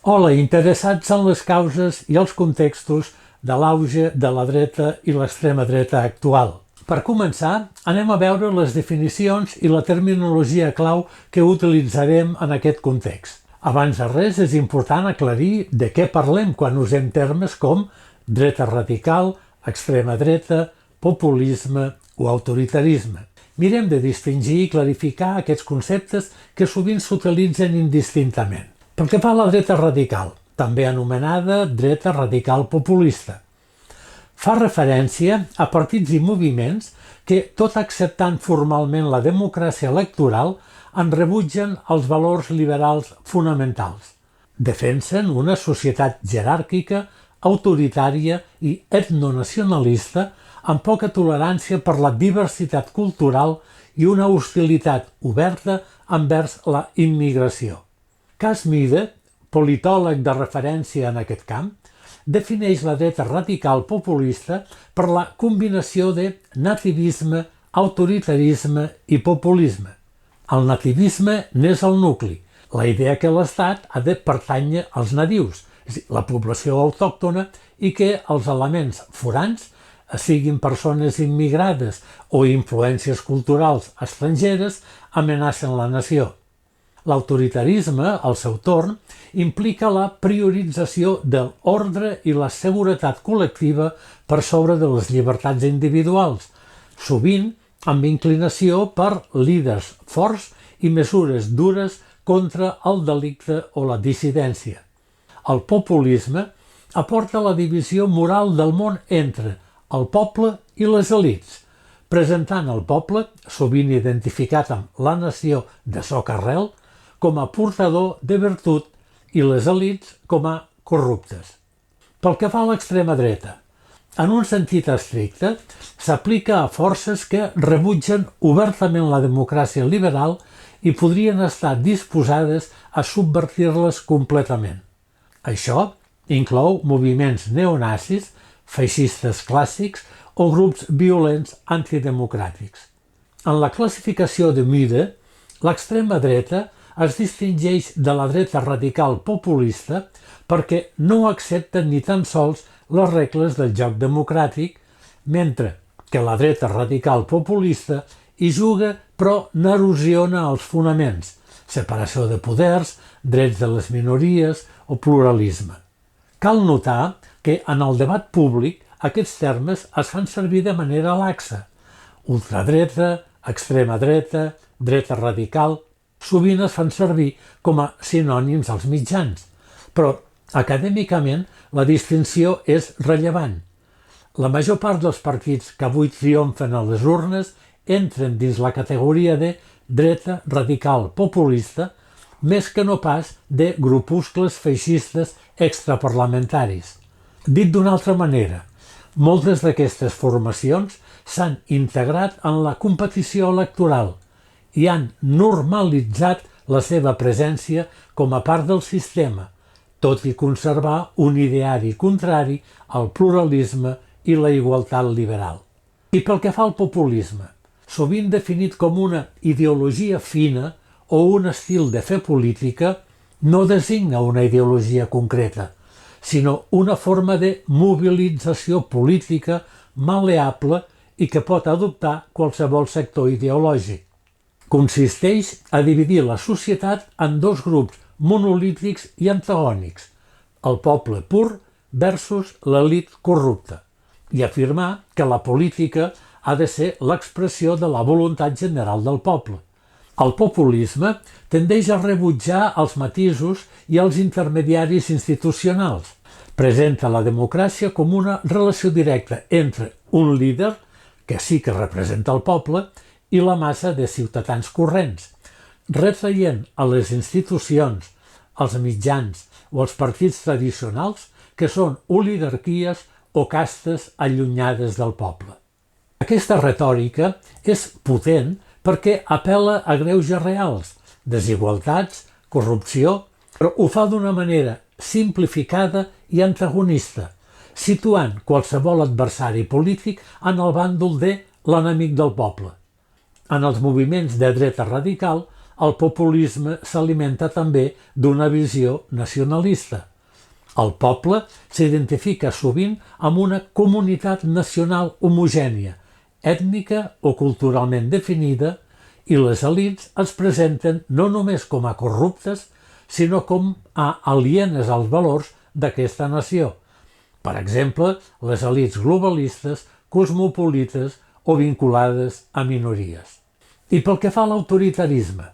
Hola, interessats en les causes i els contextos de l'auge de la dreta i l'extrema dreta actual. Per començar, anem a veure les definicions i la terminologia clau que utilitzarem en aquest context. Abans de res, és important aclarir de què parlem quan usem termes com dreta radical, extrema dreta, populisme o autoritarisme. Mirem de distingir i clarificar aquests conceptes que sovint s'utilitzen indistintament. Pel que fa a la dreta radical, també anomenada dreta radical populista, fa referència a partits i moviments que, tot acceptant formalment la democràcia electoral, en rebutgen els valors liberals fonamentals. Defensen una societat jeràrquica, autoritària i etnonacionalista amb poca tolerància per la diversitat cultural i una hostilitat oberta envers la immigració. Cas Mida, politòleg de referència en aquest camp, defineix la dreta radical populista per la combinació de nativisme, autoritarisme i populisme. El nativisme n'és el nucli, la idea que l'Estat ha de pertànyer als nadius, és a dir, la població autòctona, i que els elements forans, siguin persones immigrades o influències culturals estrangeres, amenacen la nació. L'autoritarisme, al seu torn, implica la priorització de l'ordre i la seguretat col·lectiva per sobre de les llibertats individuals, sovint amb inclinació per líders forts i mesures dures contra el delicte o la dissidència. El populisme aporta la divisió moral del món entre el poble i les elits, presentant el poble, sovint identificat amb la nació de soca-rel, com a portador de virtut i les elits com a corruptes. Pel que fa a l'extrema dreta, en un sentit estricte, s'aplica a forces que rebutgen obertament la democràcia liberal i podrien estar disposades a subvertir-les completament. Això inclou moviments neonazis, feixistes clàssics o grups violents antidemocràtics. En la classificació de Mida, l'extrema dreta es distingeix de la dreta radical populista perquè no accepten ni tan sols les regles del joc democràtic, mentre que la dreta radical populista hi juga però n'erosiona els fonaments, separació de poders, drets de les minories o pluralisme. Cal notar que en el debat públic aquests termes es fan servir de manera laxa. Ultradreta, extrema dreta, dreta radical, sovint es fan servir com a sinònims als mitjans, però acadèmicament la distinció és rellevant. La major part dels partits que avui triomfen a les urnes entren dins la categoria de dreta radical populista, més que no pas de grupuscles feixistes extraparlamentaris. Dit d'una altra manera, moltes d'aquestes formacions s'han integrat en la competició electoral i han normalitzat la seva presència com a part del sistema, tot i conservar un ideari contrari al pluralisme i la igualtat liberal. I pel que fa al populisme, sovint definit com una ideologia fina o un estil de fer política, no designa una ideologia concreta, sinó una forma de mobilització política mal·leable i que pot adoptar qualsevol sector ideològic. Consisteix a dividir la societat en dos grups monolítics i antagònics, el poble pur versus l'elit corrupta, i afirmar que la política ha de ser l'expressió de la voluntat general del poble. El populisme tendeix a rebutjar els matisos i els intermediaris institucionals. Presenta la democràcia com una relació directa entre un líder, que sí que representa el poble, i la massa de ciutadans corrents, retraient a les institucions, als mitjans o als partits tradicionals que són oligarquies o castes allunyades del poble. Aquesta retòrica és potent perquè apel·la a greuges reals, desigualtats, corrupció, però ho fa d'una manera simplificada i antagonista, situant qualsevol adversari polític en el bàndol de l'enemic del poble. En els moviments de dreta radical, el populisme s'alimenta també d'una visió nacionalista. El poble s'identifica sovint amb una comunitat nacional homogènia, ètnica o culturalment definida, i les elits es presenten no només com a corruptes, sinó com a alienes als valors d'aquesta nació. Per exemple, les elits globalistes, cosmopolites o vinculades a minories. I pel que fa a l'autoritarisme,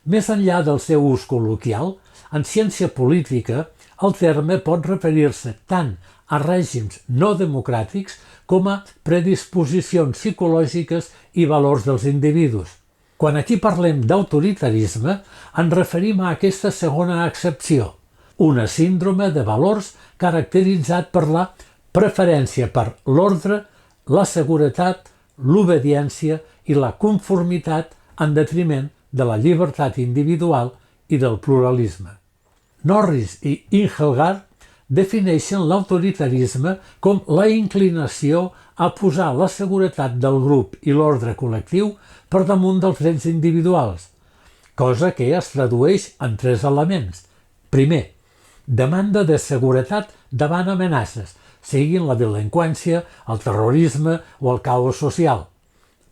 més enllà del seu ús col·loquial, en ciència política el terme pot referir-se tant a règims no democràtics com a predisposicions psicològiques i valors dels individus. Quan aquí parlem d'autoritarisme, ens referim a aquesta segona accepció, una síndrome de valors caracteritzat per la preferència per l'ordre, la seguretat, l'obediència i la conformitat en detriment de la llibertat individual i del pluralisme. Norris i Ingelgard defineixen l'autoritarisme com la inclinació a posar la seguretat del grup i l'ordre col·lectiu per damunt dels drets individuals, cosa que es tradueix en 3 elements. Primer, demanda de seguretat davant amenaces, siguin la delinqüència, el terrorisme o el caos social.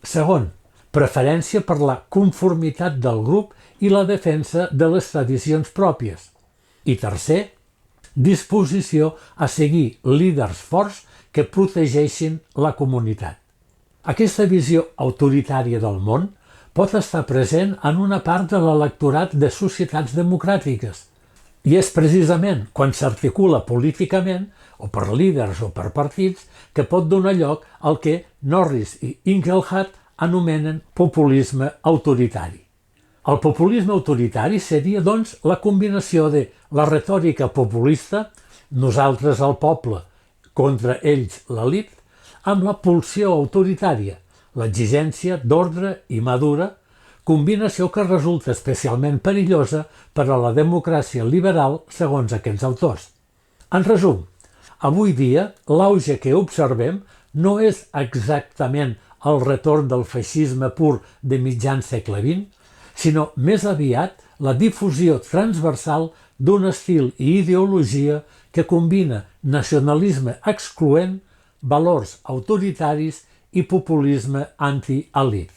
Segon, preferència per la conformitat del grup i la defensa de les tradicions pròpies. I tercer, disposició a seguir líders forts que protegeixin la comunitat. Aquesta visió autoritària del món pot estar present en una part de l'electorat de societats democràtiques, i és precisament quan s'articula políticament, o per líders o per partits, que pot donar lloc al que Norris i Ingelhard anomenen populisme autoritari. El populisme autoritari seria, doncs, la combinació de la retòrica populista, nosaltres el poble, contra ells l'elit, amb la pulsió autoritària, l'exigència d'ordre i mà dura, combinació que resulta especialment perillosa per a la democràcia liberal segons aquests autors. En resum, avui dia l'auge que observem no és exactament el retorn del feixisme pur de mitjan segle XX, sinó més aviat la difusió transversal d'un estil i ideologia que combina nacionalisme excloent, valors autoritaris i populisme anti-elit.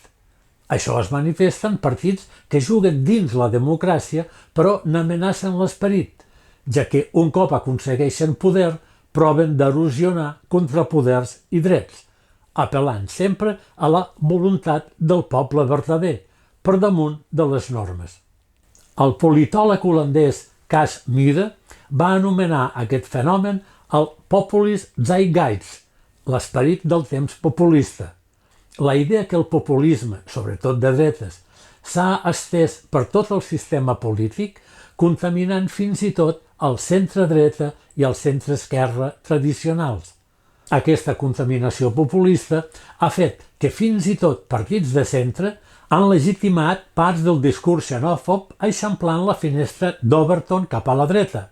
Això es manifesta en partits que juguen dins la democràcia però n'amenacen l'esperit, ja que un cop aconsegueixen poder proven d'erosionar contrapoders i drets, apel·lant sempre a la voluntat del poble vertader, per damunt de les normes. El politòleg holandès Cas Mudde va anomenar aquest fenomen el populist zeitgeist, l'esperit del temps populista. La idea que el populisme, sobretot de dretes, s'ha estès per tot el sistema polític, contaminant fins i tot el centre-dreta i el centre-esquerra tradicionals. Aquesta contaminació populista ha fet que fins i tot partits de centre han legitimat parts del discurs xenòfob eixamplant la finestra d'Overton cap a la dreta.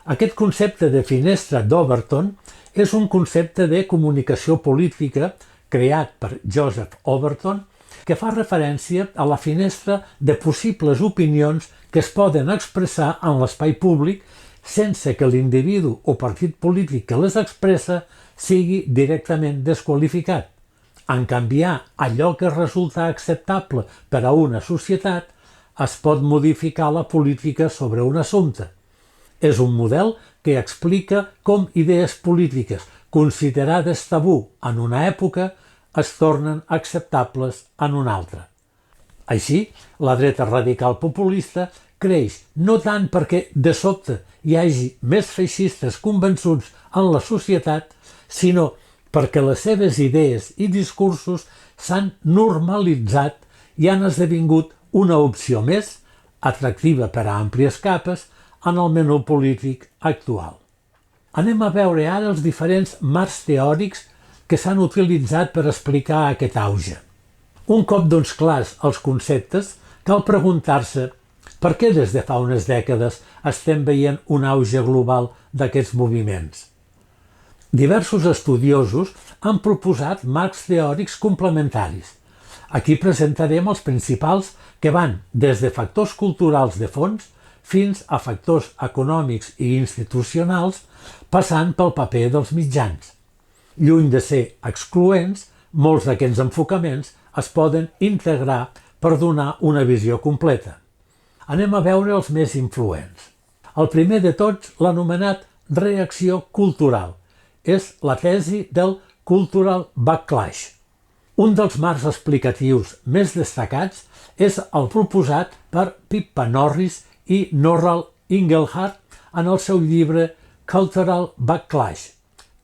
Aquest concepte de finestra d'Overton és un concepte de comunicació política creat per Joseph Overton que fa referència a la finestra de possibles opinions que es poden expressar en l'espai públic sense que l'individu o partit polític que les expressa sigui directament desqualificat. En canviar allò que resulta acceptable per a una societat, es pot modificar la política sobre un assumpte. És un model que explica com idees polítiques considerades tabú en una època es tornen acceptables en una altra. Així, la dreta radical populista creix no tant perquè de sobte hi hagi més feixistes convençuts en la societat, sinó perquè les seves idees i discursos s'han normalitzat i han esdevingut una opció més, atractiva per a àmplies capes, en el menú polític actual. Anem a veure ara els diferents marcs teòrics que s'han utilitzat per explicar aquest auge. Un cop doncs clars els conceptes, cal preguntar-se per què des de fa unes dècades estem veient un auge global d'aquests moviments. Diversos estudiosos han proposat marcs teòrics complementaris. Aquí presentarem els principals que van des de factors culturals de fons fins a factors econòmics i institucionals, passant pel paper dels mitjans. Lluny de ser excloents, molts d'aquests enfocaments es poden integrar per donar una visió completa. Anem a veure els més influents. El primer de tots, l'anomenat reacció cultural, és la tesi del Cultural Backlash. Un dels marcs explicatius més destacats és el proposat per Pippa Norris i Norral Engelhardt en el seu llibre Cultural Backlash,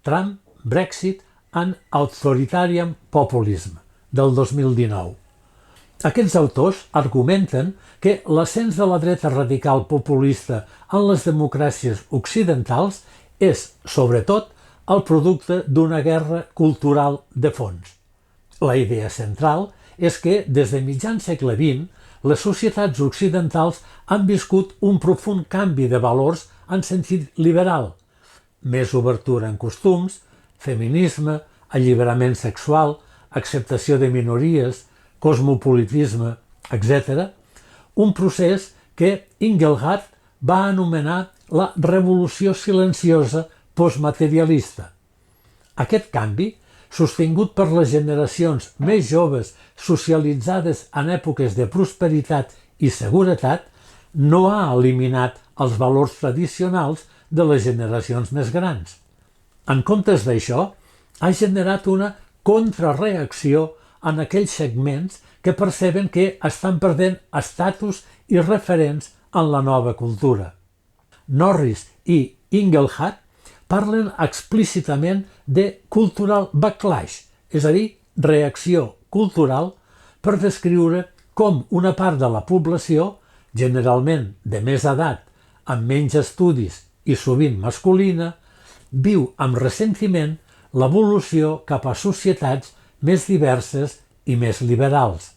Trump, Brexit and Authoritarian Populism, del 2019. Aquests autors argumenten que l'ascens de la dreta radical populista en les democràcies occidentals és, sobretot, el producte d'una guerra cultural de fons. La idea central és que, des de mitjan segle XX, les societats occidentals han viscut un profund canvi de valors en sentit liberal, més obertura en costums, feminisme, alliberament sexual, acceptació de minories, cosmopolitisme, etc., un procés que Engelhardt va anomenar la revolució silenciosa postmaterialista. Aquest canvi, sostingut per les generacions més joves socialitzades en èpoques de prosperitat i seguretat, no ha eliminat els valors tradicionals de les generacions més grans. En comptes d'això, ha generat una contrarreacció en aquells segments que perceben que estan perdent estatus i referents en la nova cultura. Norris i Engelhardt parlen explícitament de cultural backlash, és a dir, reacció cultural, per descriure com una part de la població, generalment de més edat, amb menys estudis i sovint masculina, viu amb ressentiment l'evolució cap a societats més diverses i més liberals.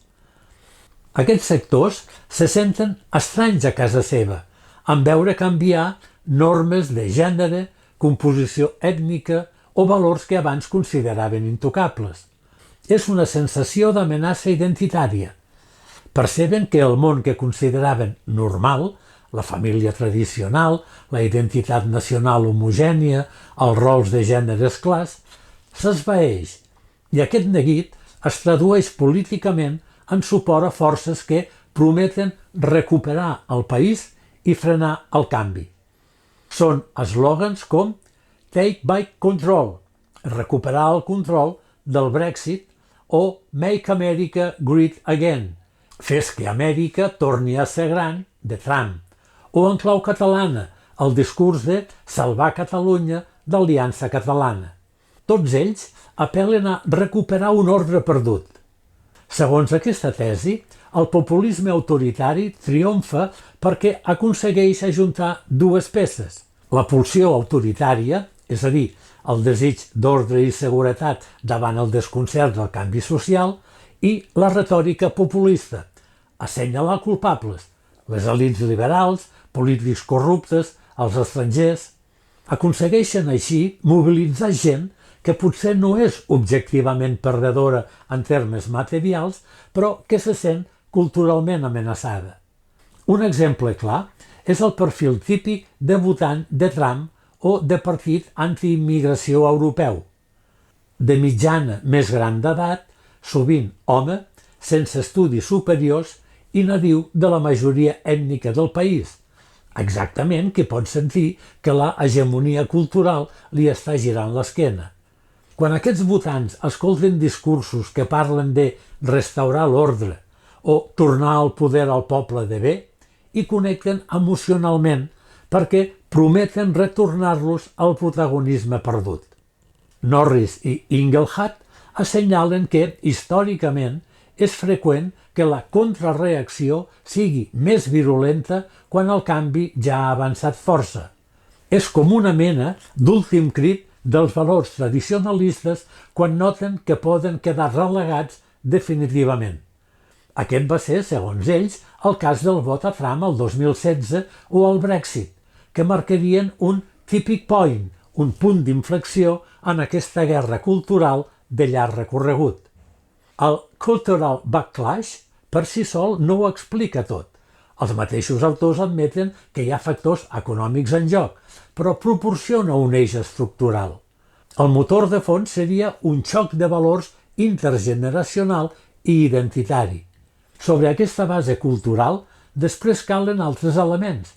Aquests sectors se senten estranys a casa seva, en veure canviar normes de gènere, composició ètnica o valors que abans consideraven intocables. És una sensació d'amenaça identitària. Perceben que el món que consideraven normal, la família tradicional, la identitat nacional homogènia, els rols de gèneres clars, s'esvaeix i aquest neguit es tradueix políticament en suport a forces que prometen recuperar el país i frenar el canvi. Són eslògans com Take Back Control, recuperar el control del Brexit, o Make America Great Again, fes que Amèrica torni a ser gran, de Trump, o en clau catalana, el discurs de salvar Catalunya d'Aliança Catalana. Tots ells apel·len a recuperar un ordre perdut. Segons aquesta tesi, el populisme autoritari triomfa perquè aconsegueix ajuntar dues peces. La pulsió autoritària, és a dir, el desig d'ordre i seguretat davant el desconcert del canvi social, i la retòrica populista, assenyalar culpables, les elits liberals, polítics corruptes, els estrangers. Aconsegueixen així mobilitzar gent que potser no és objectivament perdedora en termes materials, però que se sent culturalment amenaçada. Un exemple clar és el perfil típic de votant de Trump o de partit antiimmigració europeu. De mitjana més gran d'edat, sovint home, sense estudis superiors i nadiu de la majoria ètnica del país. Exactament que pot sentir que la hegemonia cultural li està girant l'esquena. Quan aquests votants escolten discursos que parlen de restaurar l'ordre o tornar el poder al poble de bé, hi connecten emocionalment perquè prometen retornar-los al protagonisme perdut. Norris i Engelhardt assenyalen que, històricament, és freqüent que la contrarreacció sigui més virulenta quan el canvi ja ha avançat força. És com una mena d'últim crit dels valors tradicionalistes quan noten que poden quedar relegats definitivament. Aquest va ser, segons ells, el cas del vot a Trump el 2016 o el Brexit, que marcarien un tipping point, un punt d'inflexió en aquesta guerra cultural de llarg recorregut. El cultural backlash per si sol no ho explica tot. Els mateixos autors admeten que hi ha factors econòmics en joc, però proporciona un eix estructural. El motor de fons seria un xoc de valors intergeneracional i identitari. Sobre aquesta base cultural, després calen altres elements.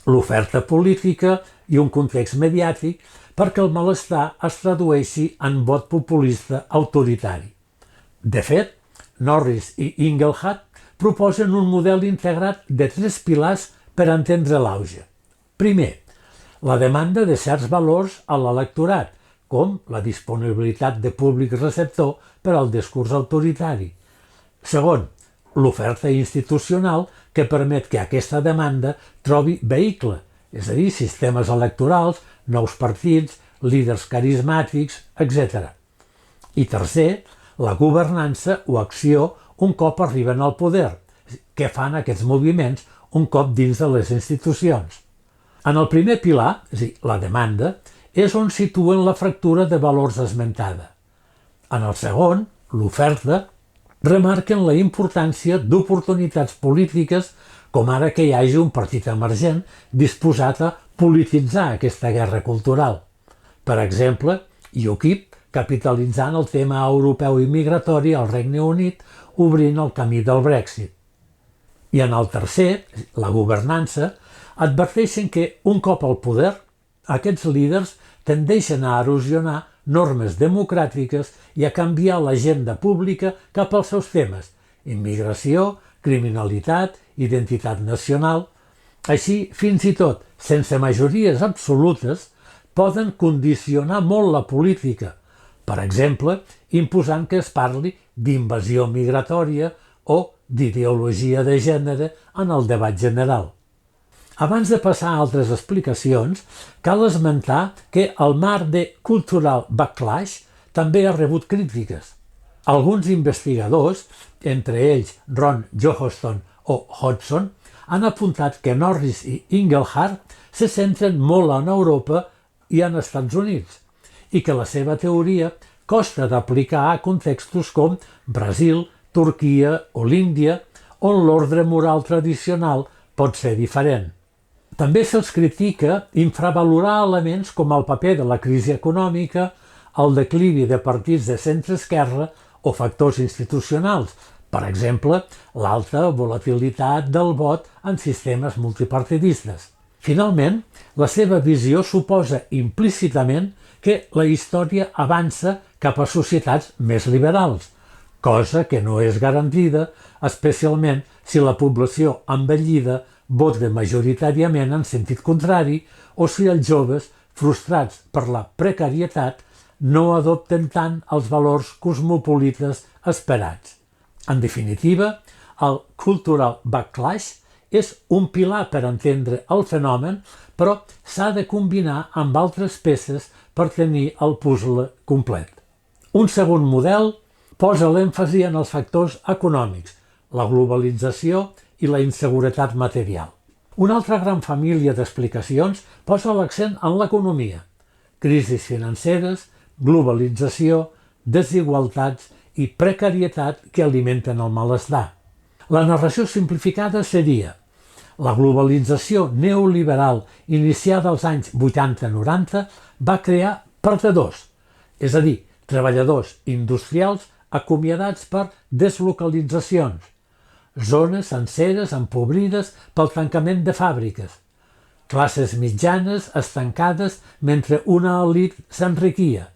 L'oferta política i un context mediàtic perquè el malestar es tradueixi en vot populista autoritari. De fet, Norris i Inglehart proposen un model integrat de 3 pilars per entendre l'auge. Primer, la demanda de certs valors a l'electorat, com la disponibilitat de públic receptor per al discurs autoritari. Segon, l'oferta institucional que permet que aquesta demanda trobi vehicle, és a dir, sistemes electorals, nous partits, líders carismàtics, etc. I tercer, la governança o acció un cop arriben al poder. Què fan aquests moviments un cop dins de les institucions? En el primer pilar, és a dir, la demanda, és on situen la fractura de valors esmentada. En el segon, l'oferta, remarquen la importància d'oportunitats polítiques com ara que hi hagi un partit emergent disposat a polititzar aquesta guerra cultural. Per exemple, UKIP capitalitzant el tema europeu i migratori al Regne Unit, obrint el camí del Brexit. I en el tercer, la governança, adverteixen que, un cop al poder, aquests líders tendeixen a erosionar normes democràtiques i a canviar l'agenda pública cap als seus temes: immigració, criminalitat, identitat nacional. Així, fins i tot, sense majories absolutes, poden condicionar molt la política, per exemple, imposant que es parli d'invasió migratòria o d'ideologia de gènere en el debat general. Abans de passar a altres explicacions, cal esmentar que el marc de cultural backlash també ha rebut crítiques. Alguns investigadors, entre ells Ron Johansson o Hodgson, han apuntat que Norris i Inglehart se centren molt en Europa i en Estats Units, i que la seva teoria costa d'aplicar a contextos com Brasil, Turquia o l'Índia, on l'ordre moral tradicional pot ser diferent. També se'ls critica infravalorar elements com el paper de la crisi econòmica, el declivi de partits de centre-esquerra o factors institucionals, per exemple, l'alta volatilitat del vot en sistemes multipartidistes. Finalment, la seva visió suposa implícitament que la història avança cap a societats més liberals, cosa que no és garantida, especialment si la població envellida vota majoritàriament en sentit contrari o si els joves, frustrats per la precarietat, no adopten tant els valors cosmopolites esperats. En definitiva, el cultural backlash és un pilar per entendre el fenomen, però s'ha de combinar amb altres peces per tenir el puzzle complet. Un segon model posa l'èmfasi en els factors econòmics, la globalització i la inseguretat material. Una altra gran família d'explicacions posa l'accent en l'economia, crisis financeres, globalització, desigualtats i precarietat que alimenten el malestar. La narració simplificada seria: la globalització neoliberal iniciada als anys 80-90 va crear perdedors, és a dir, treballadors industrials acomiadats per deslocalitzacions, zones senceres empobrides pel tancament de fàbriques, classes mitjanes estancades mentre una elit s'enriquia.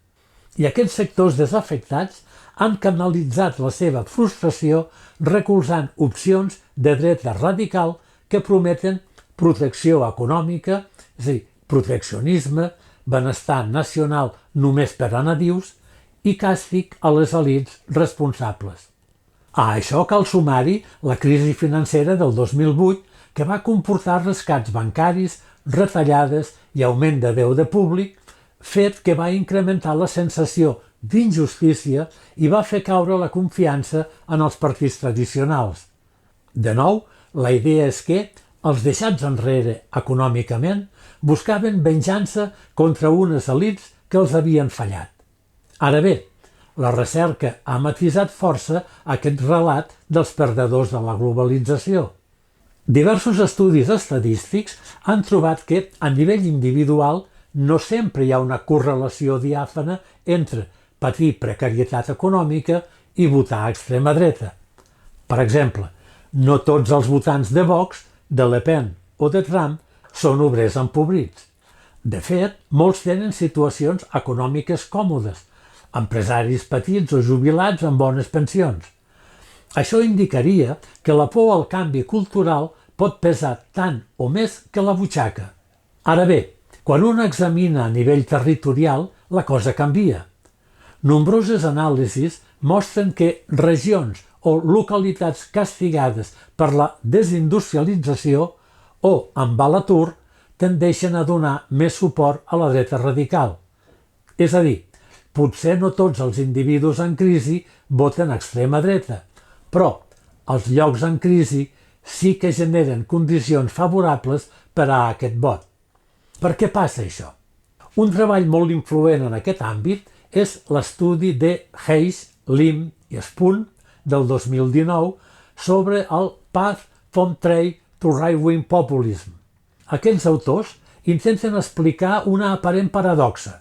I aquests sectors desafectats han canalitzat la seva frustració recolzant opcions de dreta radical que prometen protecció econòmica, és a dir, proteccionisme, benestar nacional només per a nadius i càstig a les elits responsables. A això cal sumar-hi la crisi financera del 2008, que va comportar rescats bancaris, retallades i augment de deute públic, fet que va incrementar la sensació d'injustícia i va fer caure la confiança en els partits tradicionals. De nou, la idea és que els deixats enrere econòmicament buscaven venjança contra unes elits que els havien fallat. Ara bé, la recerca ha matisat força aquest relat dels perdedors de la globalització. Diversos estudis estadístics han trobat que, a nivell individual, no sempre hi ha una correlació diàfana entre patir precarietat econòmica i votar a extrema dreta. Per exemple, no tots els votants de Vox, de Le Pen o de Trump són obrers empobrits. De fet, molts tenen situacions econòmiques còmodes, empresaris petits o jubilats amb bones pensions. Això indicaria que la por al canvi cultural pot pesar tant o més que la butxaca. Ara bé, quan un examina a nivell territorial, la cosa canvia. Nombroses anàlisis mostren que regions o localitats castigades per la desindustrialització o amb alt atur tendeixen a donar més suport a la dreta radical. És a dir, potser no tots els individus en crisi voten a extrema dreta, però els llocs en crisi sí que generen condicions favorables per a aquest vot. Per què passa això? Un treball molt influent en aquest àmbit és l'estudi de Hayes, Lim i Spoon del 2019 sobre el Path from Trade to Right-Wing Populism. Aquests autors intenten explicar una aparent paradoxa.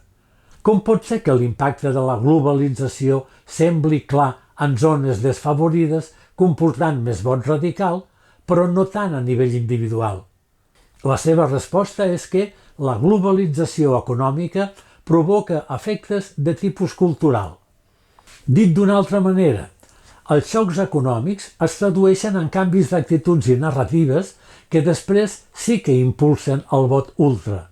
Com pot ser que l'impacte de la globalització sembli clar en zones desfavorides, comportant més vot radical, però no tant a nivell individual? La seva resposta és que la globalització econòmica provoca efectes de tipus cultural. Dit d'una altra manera, els xocs econòmics es tradueixen en canvis d'actituds i narratives que després sí que impulsen el vot ultra.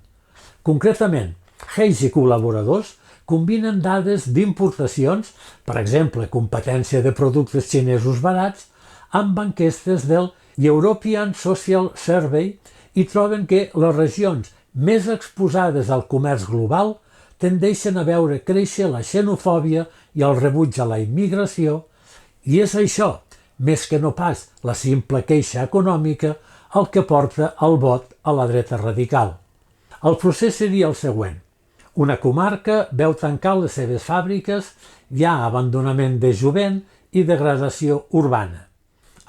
Concretament, Hayes i col·laboradors combinen dades d'importacions, per exemple, competència de productes xinesos barats, amb enquestes del European Social Survey i troben que les regions més exposades al comerç global tendeixen a veure créixer la xenofòbia i el rebuig a la immigració, i és això, més que no pas la simple queixa econòmica, el que porta el vot a la dreta radical. El procés seria el següent. Una comarca veu tancar les seves fàbriques, hi ha abandonament de jovent i degradació urbana.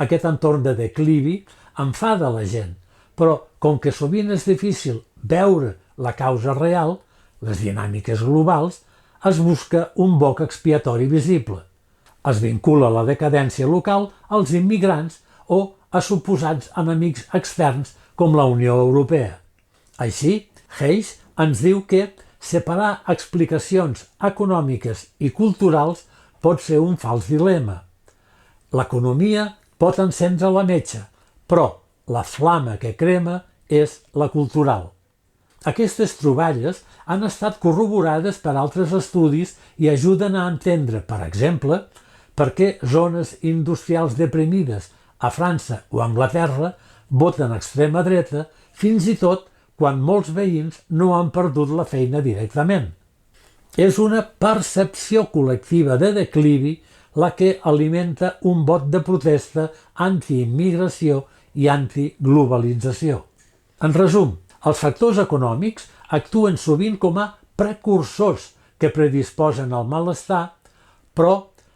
Aquest entorn de declivi enfada la gent, però com que sovint és difícil veure la causa real, les dinàmiques globals, es busca un boc expiatori visible. Es vincula la decadència local als immigrants o a suposats enemics externs com la Unió Europea. Així, Hayes ens diu que separar explicacions econòmiques i culturals pot ser un fals dilema. L'economia pot encendre la metxa, però la flama que crema és la cultural. Aquestes troballes han estat corroborades per altres estudis i ajuden a entendre, per exemple, per què zones industrials deprimides a França o Anglaterra voten a extrema dreta fins i tot quan molts veïns no han perdut la feina directament. És una percepció col·lectiva de declivi la que alimenta un vot de protesta anti-immigració i anti-globalització. En resum, els factors econòmics actuen sovint com a precursors que predisposen al malestar, però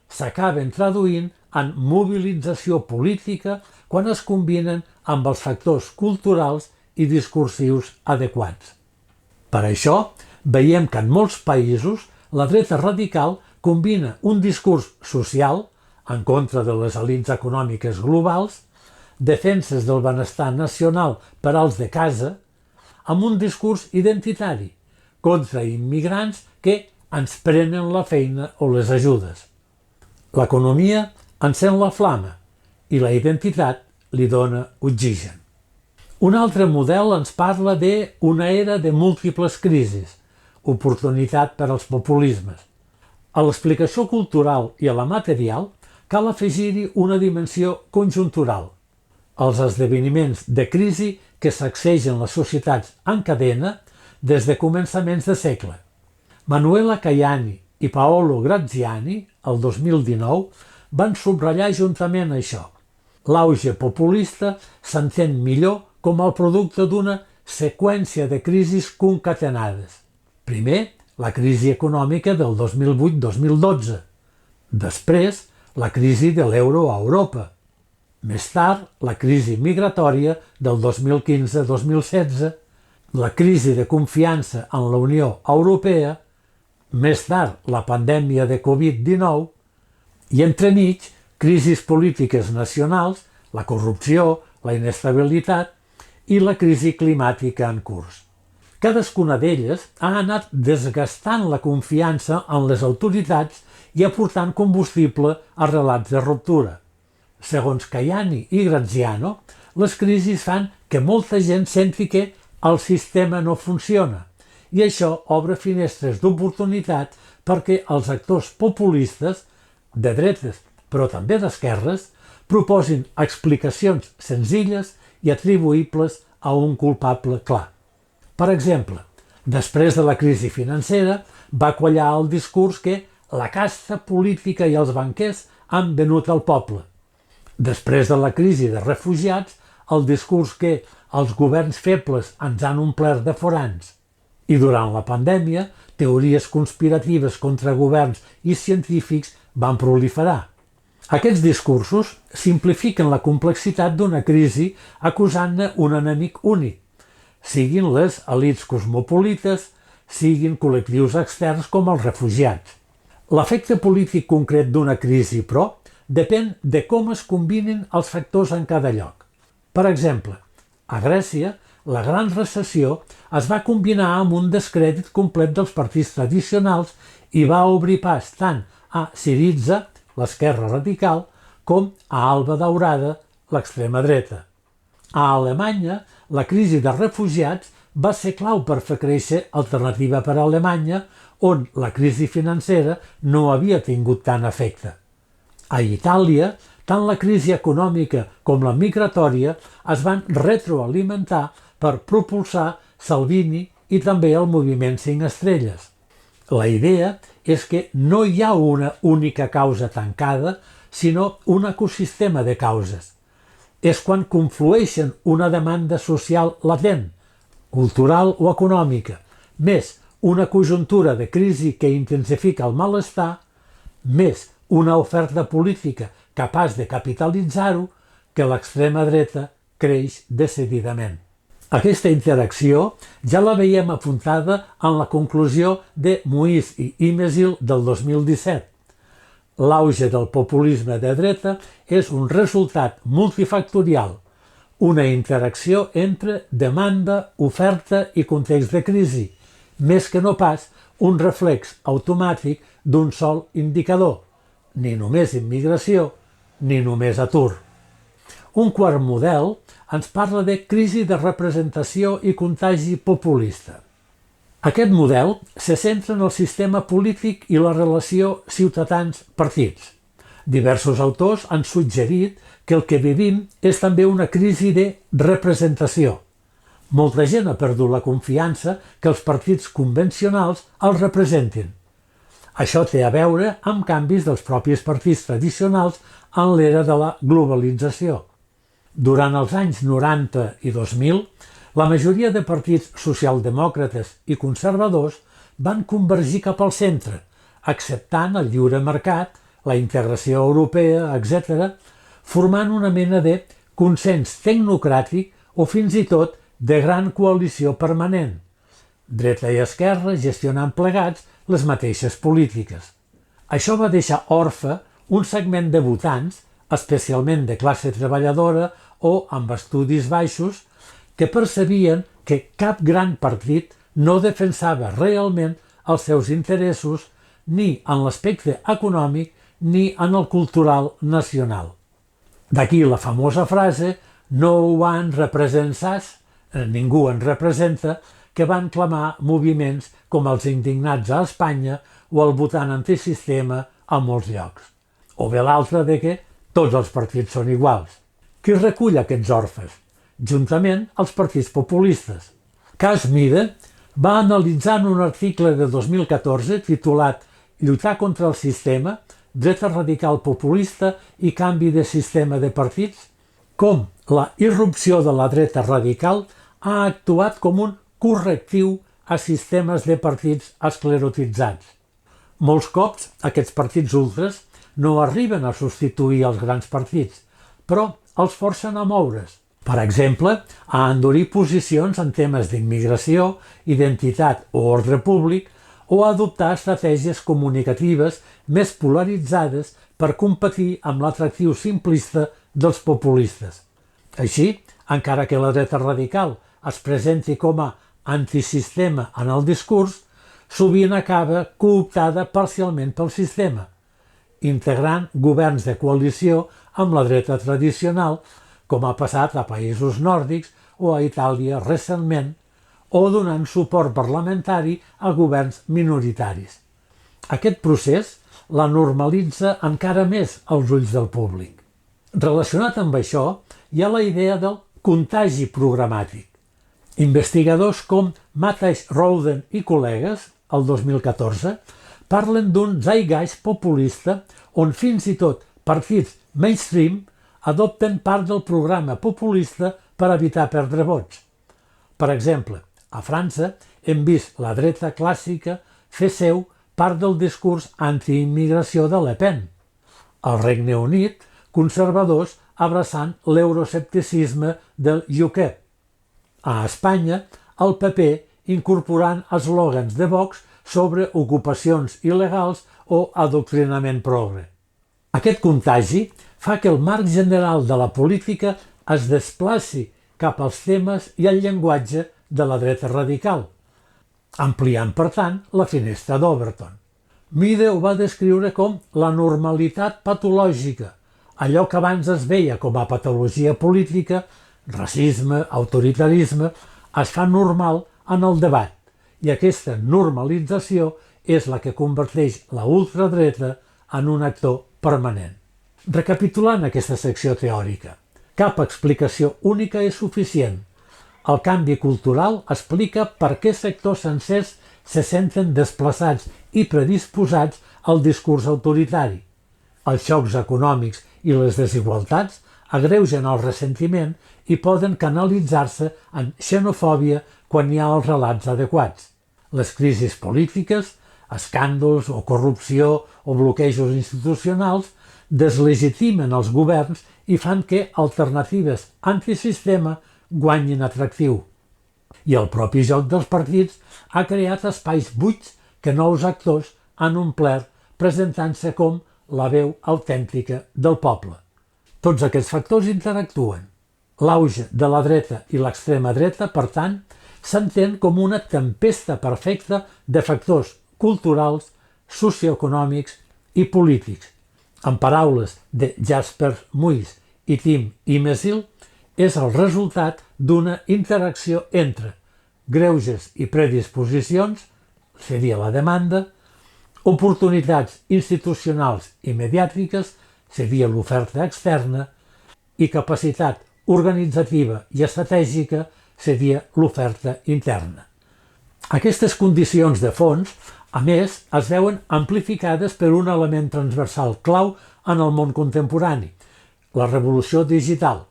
s'acaben traduint en mobilització política quan es combinen amb els factors culturals i discursius adequats. Per això, veiem que en molts països la dreta radical combina un discurs social, en contra de les elits econòmiques globals, defenses del benestar nacional per als de casa, amb un discurs identitari, contra immigrants que ens prenen la feina o les ajudes. L'economia encén la flama i la identitat li dona oxigen. Un altre model ens parla d'una era de múltiples crisis, oportunitat per als populismes. A l'explicació cultural i a la material cal afegir-hi una dimensió conjuntural. Els esdeveniments de crisi que sacsegen les societats en cadena des de començaments de segle. Manuela Caiani i Paolo Graziani, el 2019, van subratllar juntament això. L'auge populista s'entén millor com el producte d'una seqüència de crisis concatenades. Primer, la crisi econòmica del 2008-2012. Després, la crisi de l'euro a Europa. Més tard, la crisi migratòria del 2015-2016, la crisi de confiança en la Unió Europea, més tard, la pandèmia de Covid-19 i, entremig, crisis polítiques nacionals, la corrupció, la inestabilitat i la crisi climàtica en curs. Cadascuna d'elles ha anat desgastant la confiança en les autoritats i aportant combustible a relats de ruptura. Segons Caiani i Graziano, les crisis fan que molta gent senti que el sistema no funciona i això obre finestres d'oportunitat perquè els actors populistes, de dretes però també d'esquerres, proposin explicacions senzilles i atribuïbles a un culpable clar. Per exemple, després de la crisi financera va quallar el discurs que la casta política i els banquers han venut al poble. Després de la crisi de refugiats, el discurs que els governs febles ens han omplert de forans. I durant la pandèmia, teories conspiratives contra governs i científics van proliferar. Aquests discursos simplifiquen la complexitat d'una crisi acusant-ne un enemic únic, siguin les elits cosmopolites, siguin col·lectius externs com els refugiats. L'efecte polític concret d'una crisi, però, depèn de com es combinin els factors en cada lloc. Per exemple, a Grècia, la gran recessió es va combinar amb un descrèdit complet dels partits tradicionals i va obrir pas tant a Syriza, l'esquerra radical, com a Alba Daurada, l'extrema dreta. A Alemanya, la crisi de refugiats va ser clau per fer créixer Alternativa per Alemanya, on la crisi financera no havia tingut tant efecte. A Itàlia, tant la crisi econòmica com la migratòria es van retroalimentar per propulsar Salvini i també el moviment 5 estrelles. La idea és que no hi ha una única causa tancada, sinó un ecosistema de causes. És quan conflueixen una demanda social latent, cultural o econòmica, més una conjuntura de crisi que intensifica el malestar, més una oferta política capaç de capitalitzar-ho, que l'extrema dreta creix decididament. Aquesta interacció ja la veiem apuntada en la conclusió de Muís i Imesil del 2017. L'auge del populisme de dreta és un resultat multifactorial, una interacció entre demanda, oferta i context de crisi, més que no pas un reflex automàtic d'un sol indicador, ni només immigració, ni només atur. Un quart model ens parla de crisi de representació i contagi populista. Aquest model se centra en el sistema polític i la relació ciutadans-partits. Diversos autors han suggerit que el que vivim és també una crisi de representació. Molta gent ha perdut la confiança que els partits convencionals els representin. Això té a veure amb canvis dels propis partits tradicionals en l'era de la globalització. Durant els anys 90 i 2000, la majoria de partits socialdemòcrates i conservadors van convergir cap al centre, acceptant el lliure mercat, la integració europea, etc., formant una mena de consens tecnocràtic o fins i tot de gran coalició permanent. Dreta i esquerra gestionant plegats les mateixes polítiques. Això va deixar orfe un segment de votants, especialment de classe treballadora o amb estudis baixos, que percebien que cap gran partit no defensava realment els seus interessos ni en l'aspecte econòmic ni en el cultural nacional. D'aquí la famosa frase «no one represents us», ningú ens representa, que van clamar moviments com els indignats a Espanya o el votant antisistema a molts llocs. O bé l'altre de que tots els partits són iguals. Qui recull aquests orfes? Juntament els partits populistes. Cas Mida va analitzar en un article de 2014 titulat «Lluitar contra el sistema, dreta radical populista i canvi de sistema de partits», com la irrupció de la dreta radical ha actuat com un correctiu a sistemes de partits esclerotitzats. Molts cops aquests partits ultres no arriben a substituir els grans partits, però els forcen a moure's. Per exemple, a endurir posicions en temes d'immigració, identitat o ordre públic, o a adoptar estratègies comunicatives més polaritzades per competir amb l'atractiu simplista dels populistes. Així, encara que la dreta radical es presenti com a antisistema en el discurs, sovint acaba cooptada parcialment pel sistema, integrant governs de coalició amb la dreta tradicional, com ha passat a països nòrdics o a Itàlia recentment, o donant suport parlamentari a governs minoritaris. Aquest procés la normalitza encara més als ulls del públic. Relacionat amb això, hi ha la idea del contagi programàtic. Investigadors com Matthijs Rouden i col·legues, el 2014, parlen d'un zeitgeist populista on fins i tot partits mainstream adopten part del programa populista per evitar perdre vots. Per exemple, a França hem vist la dreta clàssica fer seu part del discurs antiimmigració de Le Pen. Al Regne Unit, conservadors abraçant l'euroscepticisme del UKIP. A Espanya, el PP incorporant eslògans de Vox sobre ocupacions il·legals o adoctrinament progre. Aquest contagi fa que el marc general de la política es desplaci cap als temes i al llenguatge de la dreta radical, ampliant, per tant, la finestra d'Overton. Meade ho va descriure com la normalitat patològica, allò que abans es veia com a patologia política, racisme, autoritarisme, es fa normal en el debat, i aquesta normalització és la que converteix la ultradreta en un actor permanent. Recapitulant aquesta secció teòrica, cap explicació única és suficient. El canvi cultural explica per què sectors sencers se senten desplaçats i predisposats al discurs autoritari. Els xocs econòmics i les desigualtats agreugen el ressentiment i poden canalitzar-se en xenofòbia quan hi ha els relats adequats. Les crisis polítiques, escàndols o corrupció o bloquejos institucionals deslegitimen els governs i fan que alternatives antisistema guanyin atractiu. I el propi joc dels partits ha creat espais buits que nous actors han omplert presentant-se com la veu autèntica del poble. Tots aquests factors interactuen. L'auge de la dreta i l'extrema dreta, per tant, s'entén com una tempesta perfecta de factors culturals, socioeconòmics i polítics. En paraules de Jasper Muis i Tim Imesil, és el resultat d'una interacció entre greuges i predisposicions, seria la demanda, oportunitats institucionals i mediàtiques, seria l'oferta externa, i capacitat organitzativa i estratègica seria l'oferta interna. Aquestes condicions de fons, a més, es veuen amplificades per un element transversal clau en el món contemporani, la revolució digital,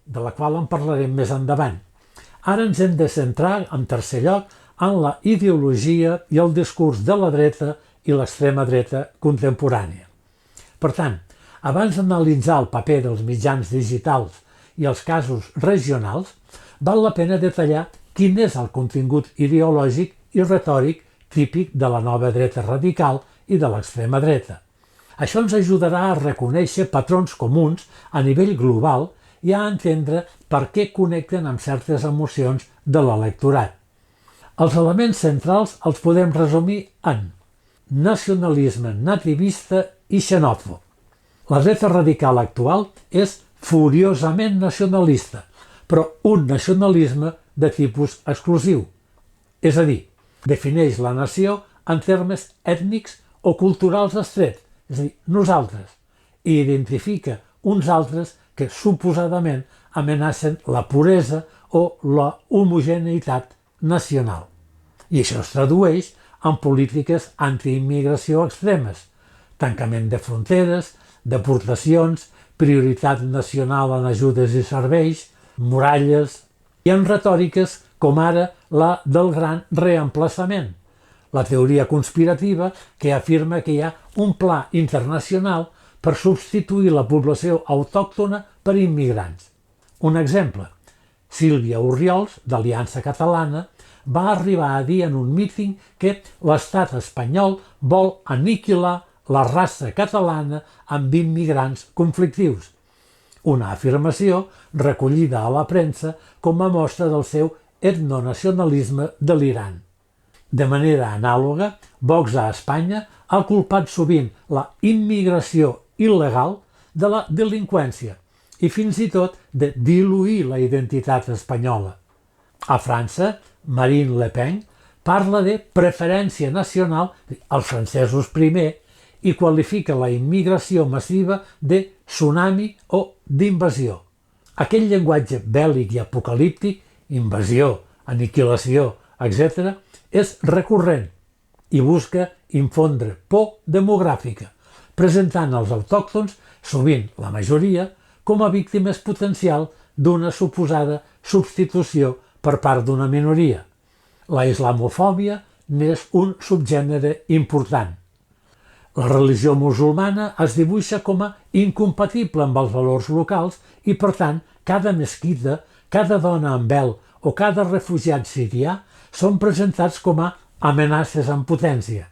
de la qual en parlarem més endavant. Ara ens hem de centrar, en tercer lloc, en la ideologia i el discurs de la dreta i l'extrema dreta contemporània. Per tant, abans d'analitzar el paper dels mitjans digitals i els casos regionals, val la pena detallar quin és el contingut ideològic i retòric típic de la nova dreta radical i de l'extrema dreta. Això ens ajudarà a reconèixer patrons comuns a nivell global i a entendre per què connecten amb certes emocions de l'electorat. Els elements centrals els podem resumir en nacionalisme nativista i xenòfob. La dreta radical actual és furiosament nacionalista, però un nacionalisme de tipus exclusiu. És a dir, defineix la nació en termes ètnics o culturals estrets, és a dir, nosaltres, i identifica uns altres que suposadament amenacen la puresa o la homogeneïtat nacional. I això es tradueix en polítiques antiimmigració extremes, tancament de fronteres, deportacions, prioritat nacional en ajudes i serveis, muralles Hi ha retòriques com ara la del gran reemplaçament, la teoria conspirativa que afirma que hi ha un pla internacional per substituir la població autòctona per immigrants. Un exemple: Sílvia Orriols, d'Aliança Catalana, va arribar a dir en un míting que l'estat espanyol vol aniquilar la raça catalana amb immigrants conflictius. Una afirmació recollida a la premsa com a mostra del seu etnonacionalisme delirant. De manera anàloga, Vox a Espanya ha culpat sovint la immigració il·legal de la delinqüència i fins i tot de diluir la identitat espanyola. A França, Marine Le Pen parla de preferència nacional, els francesos primer, i qualifica la immigració massiva de tsunami o d'invasió. Aquell llenguatge bèl·lic i apocalíptic, invasió, aniquilació, etc., és recurrent i busca infondre por demogràfica, presentant els autòctons, sovint la majoria, com a víctimes potencials d'una suposada substitució per part d'una minoria. La islamofòbia n'és un subgènere important. La religió musulmana es dibuixa com a incompatible amb els valors locals i, per tant, cada mesquita, cada dona amb vel o cada refugiat sirià són presentats com a amenaces en potència.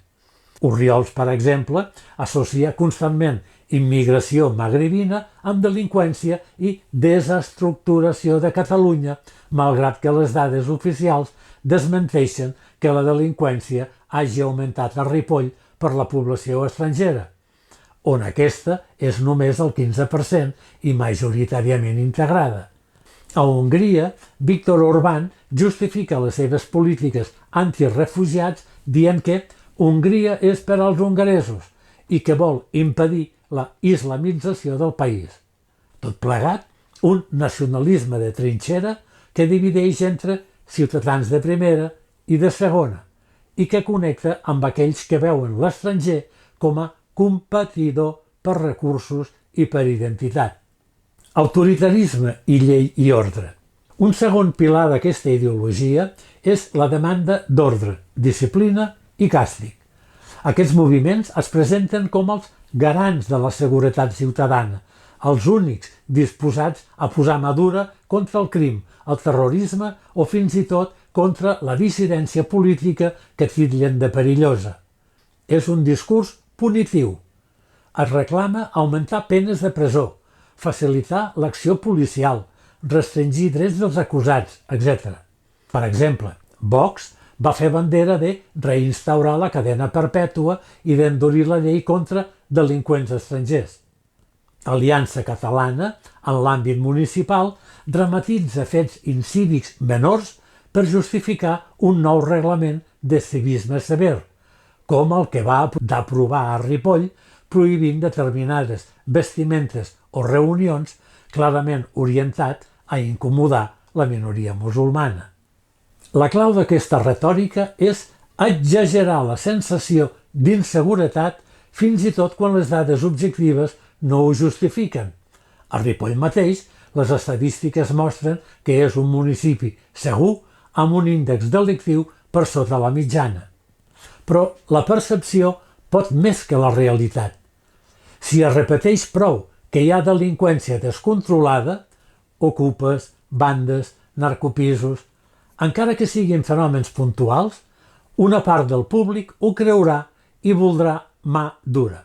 Orriols, per exemple, associa constantment immigració magrebina amb delinqüència i desestructuració de Catalunya, malgrat que les dades oficials desmenteixen que la delinqüència hagi augmentat a Ripoll per la població estrangera, on aquesta és només el 15% i majoritàriament integrada. A Hongria, Viktor Orbán justifica les seves polítiques antirefugiats dient que Hongria és per als hongaresos i que vol impedir la islamització del país. Tot plegat, un nacionalisme de trinxera que divideix entre ciutadans de primera i de segona i que connecta amb aquells que veuen l'estranger com a competidor per recursos i per identitat. Autoritarisme i llei i ordre. Un segon pilar d'aquesta ideologia és la demanda d'ordre, disciplina i càstig. Aquests moviments es presenten com els garants de la seguretat ciutadana, els únics disposats a posar mà dura contra el crim, el terrorisme o fins i tot contra la dissidència política que titllen de perillosa. És un discurs punitiu. Es reclama augmentar penes de presó, facilitar l'acció policial, restringir drets dels acusats, etc. Per exemple, Vox va fer bandera de reinstaurar la cadena perpètua i d'endurir la llei contra delinqüents estrangers. Aliança Catalana, en l'àmbit municipal, dramatitza fets incívics menors per justificar un nou reglament de civisme sever, com el que va aprovar a Ripoll, prohibint determinades vestimentes o reunions clarament orientat a incomodar la minoria musulmana. La clau d'aquesta retòrica és exagerar la sensació d'inseguretat fins i tot quan les dades objectives no ho justifiquen. A Ripoll mateix, les estadístiques mostren que és un municipi segur amb un índex delictiu per sota la mitjana. Però la percepció pot més que la realitat. Si es repeteix prou que hi ha delinqüència descontrolada, ocupes, bandes, narcopisos, encara que siguin fenòmens puntuals, una part del públic ho creurà i voldrà mà dura.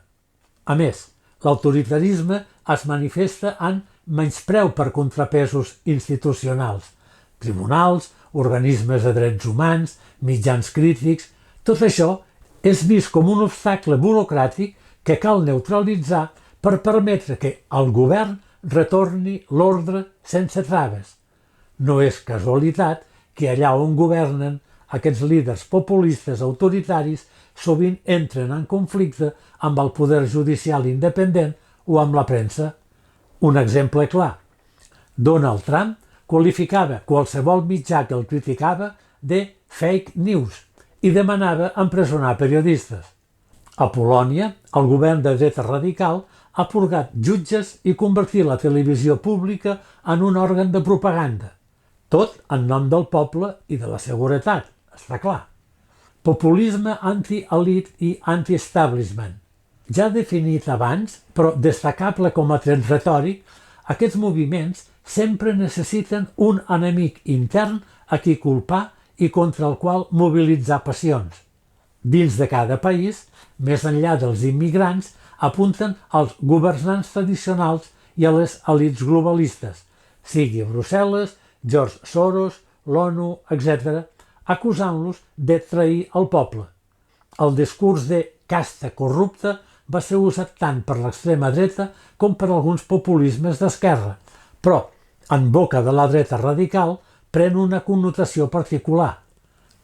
A més, l'autoritarisme es manifesta en menyspreu per contrapesos institucionals, tribunals, organismes de drets humans, mitjans crítics. Tot això és vist com un obstacle burocràtic que cal neutralitzar per permetre que el govern retorni l'ordre sense traves. No és casualitat que allà on governen aquests líders populistes autoritaris sovint entren en conflicte amb el poder judicial independent o amb la premsa. Un exemple clar. Donald Trump qualificava qualsevol mitjà que el criticava de fake news i demanava empresonar periodistes. A Polònia, el govern de dreta radical ha purgat jutges i convertit la televisió pública en un òrgan de propaganda. Tot en nom del poble i de la seguretat, està clar. Populisme anti-elit i anti-establishment. Ja definit abans, però destacable com a tret retòric, aquests moviments sempre necessiten un enemic intern a qui culpar i contra el qual mobilitzar passions. Dins de cada país, més enllà dels immigrants, apunten als governants tradicionals i a les elits globalistes, sigui Brussel·les, George Soros, l'ONU, etc., acusant-los de trair el poble. El discurs de casta corrupta va ser usat tant per l'extrema dreta com per alguns populismes d'esquerra, però en boca de la dreta radical pren una connotació particular.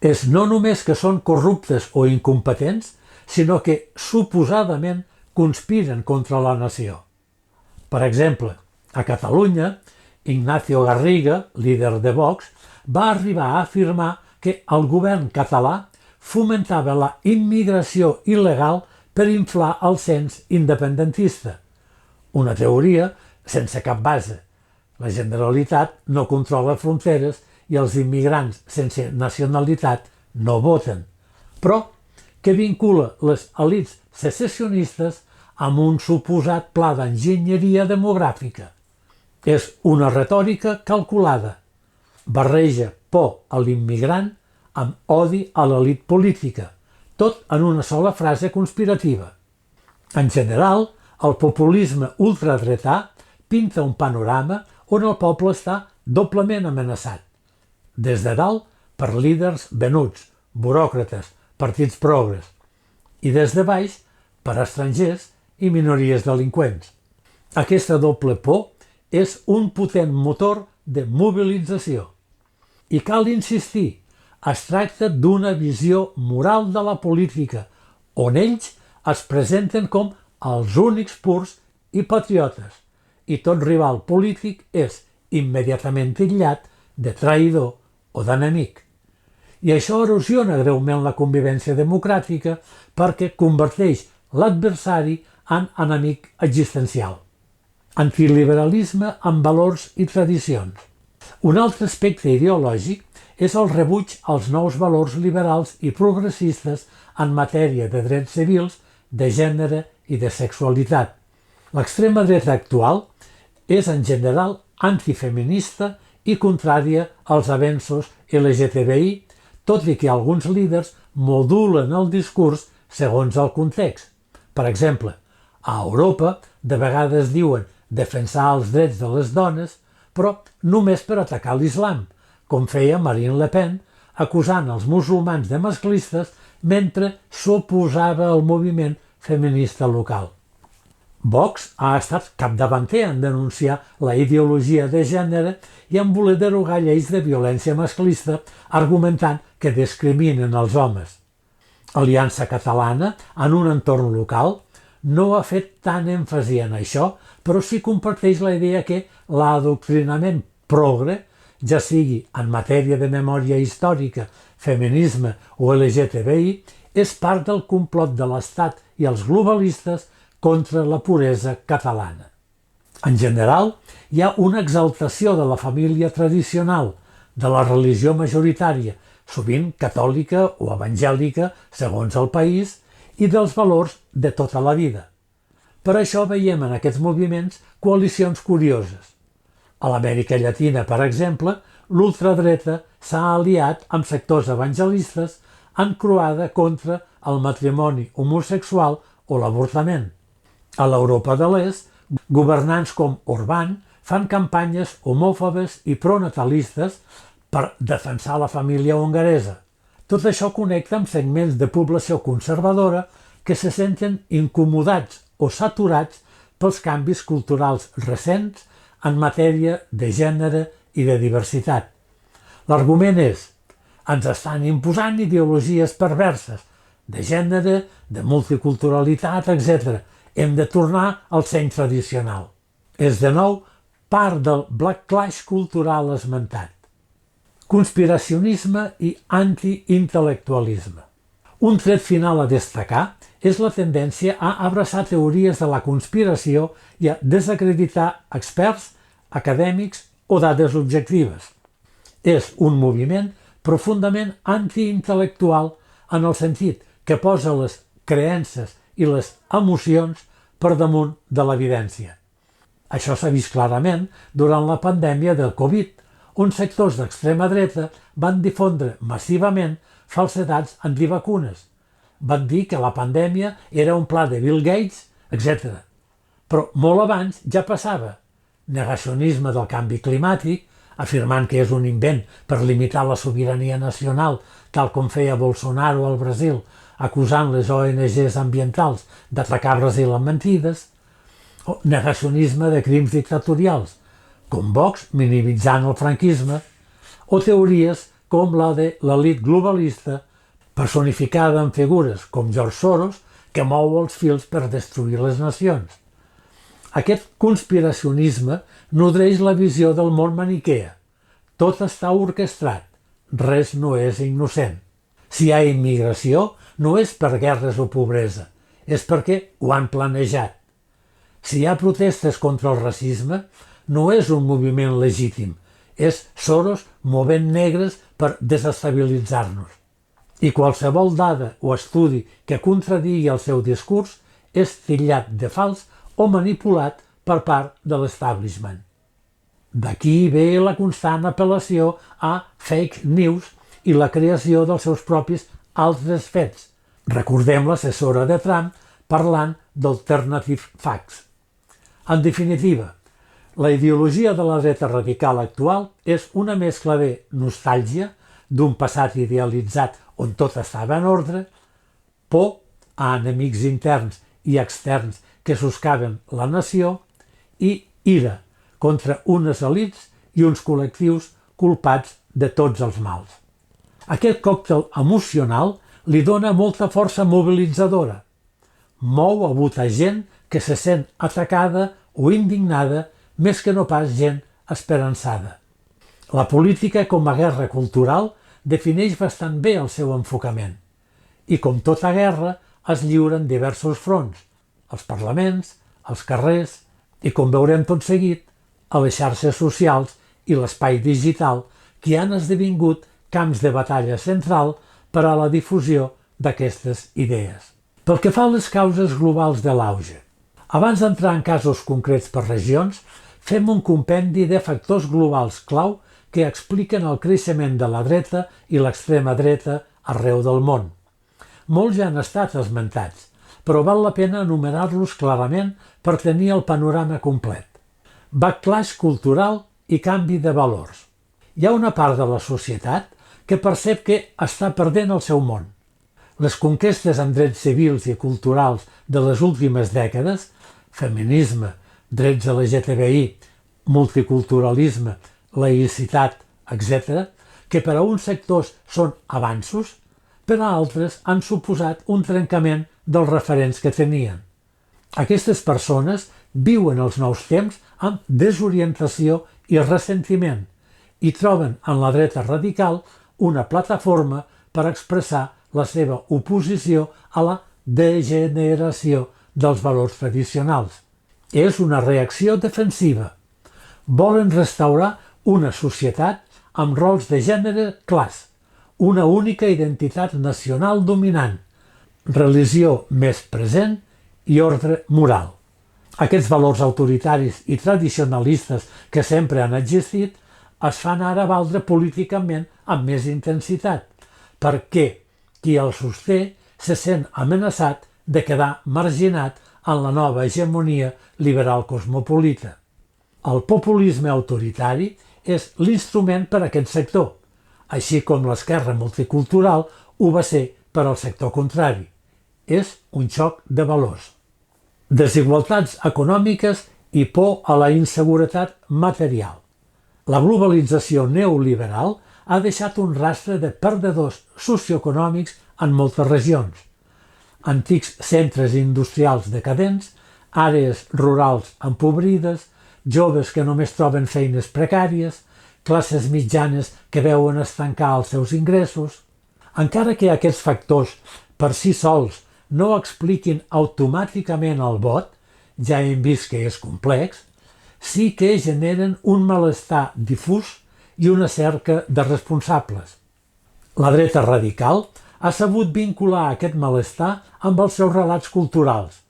És no només que són corruptes o incompetents, sinó que suposadament conspiren contra la nació. Per exemple, a Catalunya, Ignacio Garriga, líder de Vox, va arribar a afirmar que el govern català fomentava la immigració il·legal per inflar el cens independentista. Una teoria sense cap base. La Generalitat no controla fronteres i els immigrants sense nacionalitat no voten. Però que vincula les elits secessionistes amb un suposat pla d'enginyeria demogràfica. És una retòrica calculada. Barreja por a l'immigrant amb odi a l'elit política, tot en una sola frase conspirativa. En general, el populisme ultradretà pinta un panorama on el poble està doblement amenaçat. Des de dalt, per líders venuts, buròcrates, partits progres, i des de baix, per estrangers i minories delinqüents. Aquesta doble por és un potent motor de mobilització. I cal insistir, es tracta d'una visió moral de la política, on ells es presenten com els únics purs i patriotes, i tot rival polític és immediatament titllat de traïdor o d'enemic. I això erosiona greument la convivència democràtica perquè converteix l'adversari en enemic existencial. Antiliberalisme amb valors i tradicions. Un altre aspecte ideològic és el rebuig als nous valors liberals i progressistes en matèria de drets civils, de gènere i de sexualitat. L'extrema dreta actual és en general antifeminista i contrària als avenços LGTBI, tot i que alguns líders modulen el discurs segons el context. Per exemple, a Europa de vegades diuen defensar els drets de les dones, però només per atacar l'islam, com feia Marine Le Pen, acusant els musulmans de masclistes mentre s'oposava al moviment feminista local. Vox ha estat capdavanter en denunciar la ideologia de gènere i en voler derogar lleis de violència masclista, argumentant que discriminen els homes. Aliança Catalana, en un entorn local, no ha fet tant èmfasi en això, però sí comparteix la idea que l'adoctrinament progre, ja sigui en matèria de memòria històrica, feminisme o LGTBI, és part del complot de l'Estat i els globalistes contra la puresa catalana. En general, hi ha una exaltació de la família tradicional, de la religió majoritària, sovint catòlica o evangèlica, segons el país, i dels valors de tota la vida. Per això veiem en aquests moviments coalicions curioses. A l'Amèrica Llatina, per exemple, l'ultradreta s'ha aliat amb sectors evangelistes en croada contra el matrimoni homosexual o l'avortament. A l'Europa de l'Est, governants com Orbán fan campanyes homòfobes i pronatalistes per defensar la família hongaresa. Tot això connecta amb segments de població conservadora que se senten incomodats o saturats pels canvis culturals recents en matèria de gènere i de diversitat. L'argument és: ens estan imposant ideologies perverses, de gènere, de multiculturalitat, etc. Hem de tornar al seny tradicional. És, de nou, part del backlash cultural esmentat. Conspiracionisme i antiintel·lectualisme. Un tret final a destacar és la tendència a abraçar teories de la conspiració i a desacreditar experts, acadèmics o dades objectives. És un moviment profundament antiintel·lectual en el sentit que posa les creences i les emocions per damunt de l'evidència. Això s'ha vist clarament durant la pandèmia del Covid, on sectors d'extrema dreta van difondre massivament falsedats antivacunes. Van dir que la pandèmia era un pla de Bill Gates, etc. Però molt abans ja passava. Negacionisme del canvi climàtic, afirmant que és un invent per limitar la sobirania nacional, tal com feia Bolsonaro al Brasil, acusant les ONGs ambientals d'atacar Brasil amb mentides, o negacionisme de crims dictatorials, com Vox minimitzant el franquisme, o teories com la de l'elit globalista, personificada en figures com George Soros, que mou els fils per destruir les nacions. Aquest conspiracionisme nodreix la visió del món maniquea. Tot està orquestrat, res no és innocent. Si hi ha immigració, no és per guerres o pobresa, és perquè ho han planejat. Si hi ha protestes contra el racisme, no és un moviment legítim, és Soros movent negres per desestabilitzar-nos. I qualsevol dada o estudi que contradigui el seu discurs és titllat de fals o manipulat per part de l'establishment. D'aquí ve la constant apel·lació a fake news i la creació dels seus propis altres fets. Recordem l'assessora de Trump parlant d'alternative facts. En definitiva, la ideologia de la dreta radical actual és una mescla de nostàlgia, d'un passat idealitzat on tot estava en ordre, por a enemics interns i externs que soscaven la nació i ira contra unes elits i uns col·lectius culpats de tots els mals. Aquest còctel emocional li dona molta força mobilitzadora. Mou a votar gent que se sent atacada o indignada més que no pas gent esperançada. La política com a guerra cultural defineix bastant bé el seu enfocament. I com tota guerra es lliuren diversos fronts, als parlaments, als carrers i, com veurem tot seguit, a les xarxes socials i l'espai digital que han esdevingut camps de batalla central per a la difusió d'aquestes idees. Pel que fa a les causes globals de l'auge, abans d'entrar en casos concrets per regions, fem un compendi de factors globals clau que expliquen el creixement de la dreta i l'extrema dreta arreu del món. Molts ja han estat esmentats, però val la pena enumerar-los clarament per tenir el panorama complet. Backlash cultural i canvi de valors. Hi ha una part de la societat que percep que està perdent el seu món. Les conquestes en drets civils i culturals de les últimes dècades, feminisme, drets LGTBI, multiculturalisme, laïcitat, etc., que per a uns sectors són avanços, per a altres han suposat un trencament dels referents que tenien. Aquestes persones viuen els nous temps amb desorientació i ressentiment i troben en la dreta radical una plataforma per expressar la seva oposició a la degeneració dels valors tradicionals. És una reacció defensiva. Volen restaurar una societat amb rols de gènere clars, una única identitat nacional dominant, religió més present i ordre moral. Aquests valors autoritaris i tradicionalistes que sempre han existit es fan ara valdre políticament amb més intensitat, perquè qui els sosté se sent amenaçat de quedar marginat en la nova hegemonia liberal cosmopolita. El populisme autoritari és l'instrument per a aquest sector, així com l'esquerra multicultural ho va ser per al sector contrari. És un xoc de valors. Desigualtats econòmiques i por a la inseguretat material. La globalització neoliberal ha deixat un rastre de perdedors socioeconòmics en moltes regions. Antics centres industrials decadents, àrees rurals empobrides, joves que només troben feines precàries, classes mitjanes que veuen estancar els seus ingressos. Encara que aquests factors per si sols no expliquin automàticament el vot, ja hem vist que és complex, sí que generen un malestar difús i una cerca de responsables. La dreta radical ha sabut vincular aquest malestar amb els seus relats culturals.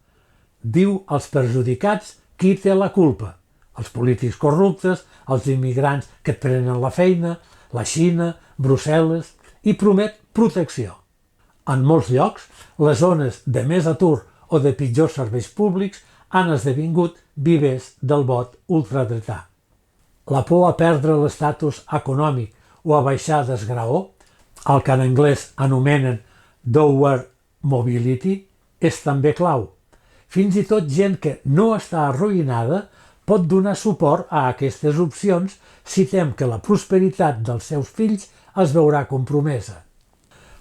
Diu als perjudicats qui té la culpa: els polítics corruptes, els immigrants que et prenen la feina, la Xina, Brussel·les, i promet protecció. En molts llocs, les zones de més atur o de pitjors serveis públics han esdevingut vivers del vot ultradretà. La por a perdre l'estatus econòmic o a baixar d'esgraó, el que en anglès anomenen downward mobility, és també clau. Fins i tot gent que no està arruïnada pot donar suport a aquestes opcions si tem que la prosperitat dels seus fills es veurà compromesa.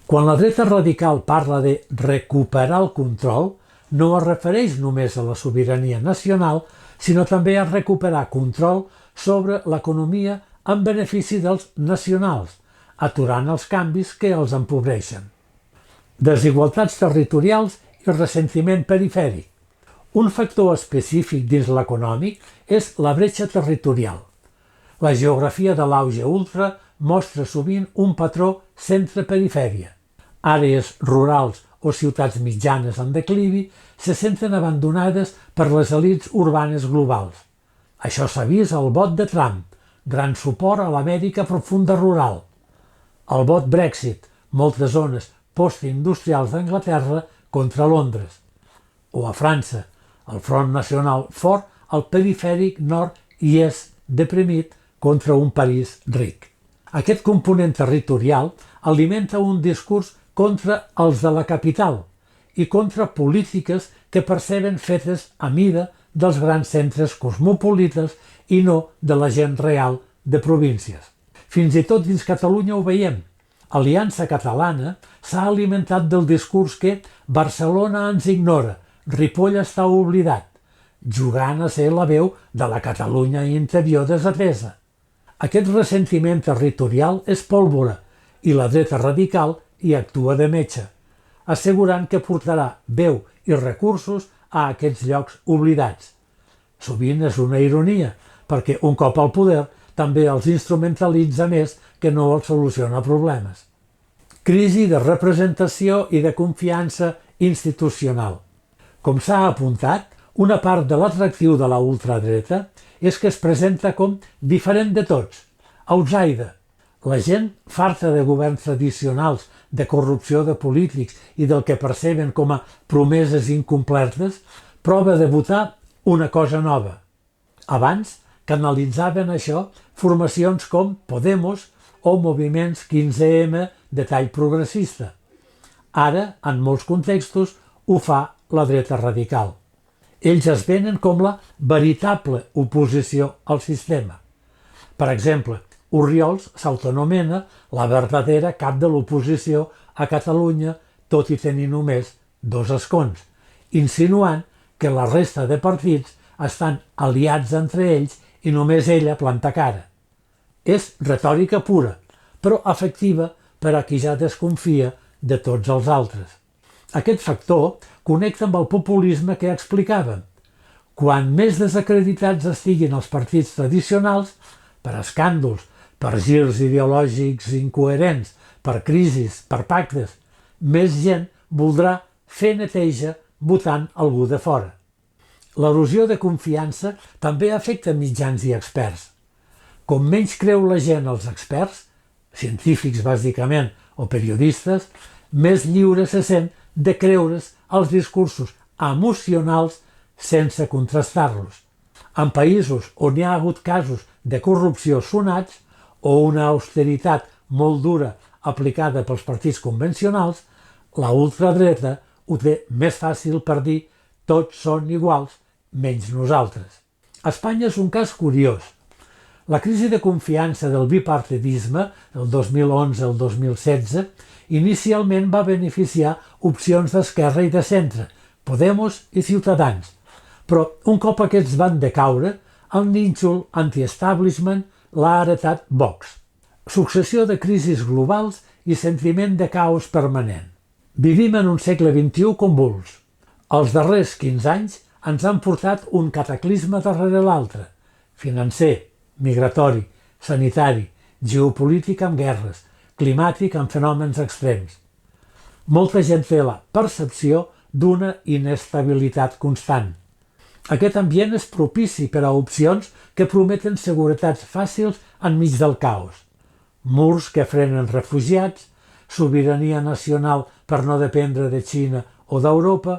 Quan la dreta radical parla de recuperar el control, no es refereix només a la sobirania nacional, sinó també a recuperar control sobre l'economia en benefici dels nacionals, aturant els canvis que els empobreixen. Desigualtats territorials i ressentiment perifèric. Un factor específic dins l'econòmic és la bretxa territorial. La geografia de l'auge ultra mostra sovint un patró centre-perifèria. Àrees rurals o ciutats mitjanes en declivi se senten abandonades per les elits urbanes globals. Això s'ha vist al vot de Trump, gran suport a l'Amèrica profunda rural. El vot Brexit, moltes zones postindustrials d'Anglaterra contra Londres. O a França, el Front Nacional fort al perifèric nord i est deprimit contra un París ric. Aquest component territorial alimenta un discurs contra els de la capital i contra polítiques que perceben fetes a mida dels grans centres cosmopolites i no de la gent real de províncies. Fins i tot dins Catalunya ho veiem. Aliança Catalana s'ha alimentat del discurs que Barcelona ens ignora, Ripoll està oblidat, jugant a ser la veu de la Catalunya interior desatesa. Aquest ressentiment territorial és pólvora i la dreta radical hi actua de metge, assegurant que portarà veu i recursos a aquests llocs oblidats. Sovint és una ironia, perquè un cop al poder també els instrumentalitza més que no els soluciona problemes. Crisi de representació i de confiança institucional. Com s'ha apuntat, una part de l'atractiu de la ultradreta és que es presenta com diferent de tots, outsider. La gent, farta de governs tradicionals, de corrupció de polítics i del que perceben com a promeses incomplertes, prova de votar una cosa nova. Abans canalitzaven això formacions com Podemos o moviments 15M de tall progressista. Ara, en molts contextos, ho fa la dreta radical. Ells es venen com la veritable oposició al sistema. Per exemple, Orriols s'autonomena la verdadera cap de l'oposició a Catalunya, tot i tenir només 2 escons, insinuant que la resta de partits estan aliats entre ells i només ella planta cara. És retòrica pura, però efectiva per a qui ja desconfia de tots els altres. Aquest factor connecta amb el populisme que explicàvem. Quan més desacreditats estiguin els partits tradicionals, per escàndols, per girs ideològics incoherents, per crisis, per pactes, més gent voldrà fer neteja votant algú de fora. L'erosió de confiança també afecta mitjans i experts. Com menys creu la gent als experts, científics bàsicament o periodistes, més lliure se sent de creure's els discursos emocionals sense contrastar-los. En països on hi ha hagut casos de corrupció sonats o una austeritat molt dura aplicada pels partits convencionals, la ultradreta ho té més fàcil per dir tots són iguals, menys nosaltres. Espanya és un cas curiós. La crisi de confiança del bipartidisme, el 2011 al 2016, inicialment va beneficiar opcions d'esquerra i de centre, Podemos i Ciutadans, però un cop aquests van decaure, el nínxol anti-establishment l'ha heretat Vox. Successió de crisis globals i sentiment de caos permanent. Vivim en un segle XXI convuls. Els darrers 15 anys ens han portat un cataclisme darrere l'altre, financer, migratori, sanitari, geopolític amb guerres, climàtic amb fenòmens extrems. Molta gent té la percepció d'una inestabilitat constant. Aquest ambient és propici per a opcions que prometen seguretats fàcils enmig del caos. Murs que frenen refugiats, sobirania nacional per no dependre de Xina o d'Europa,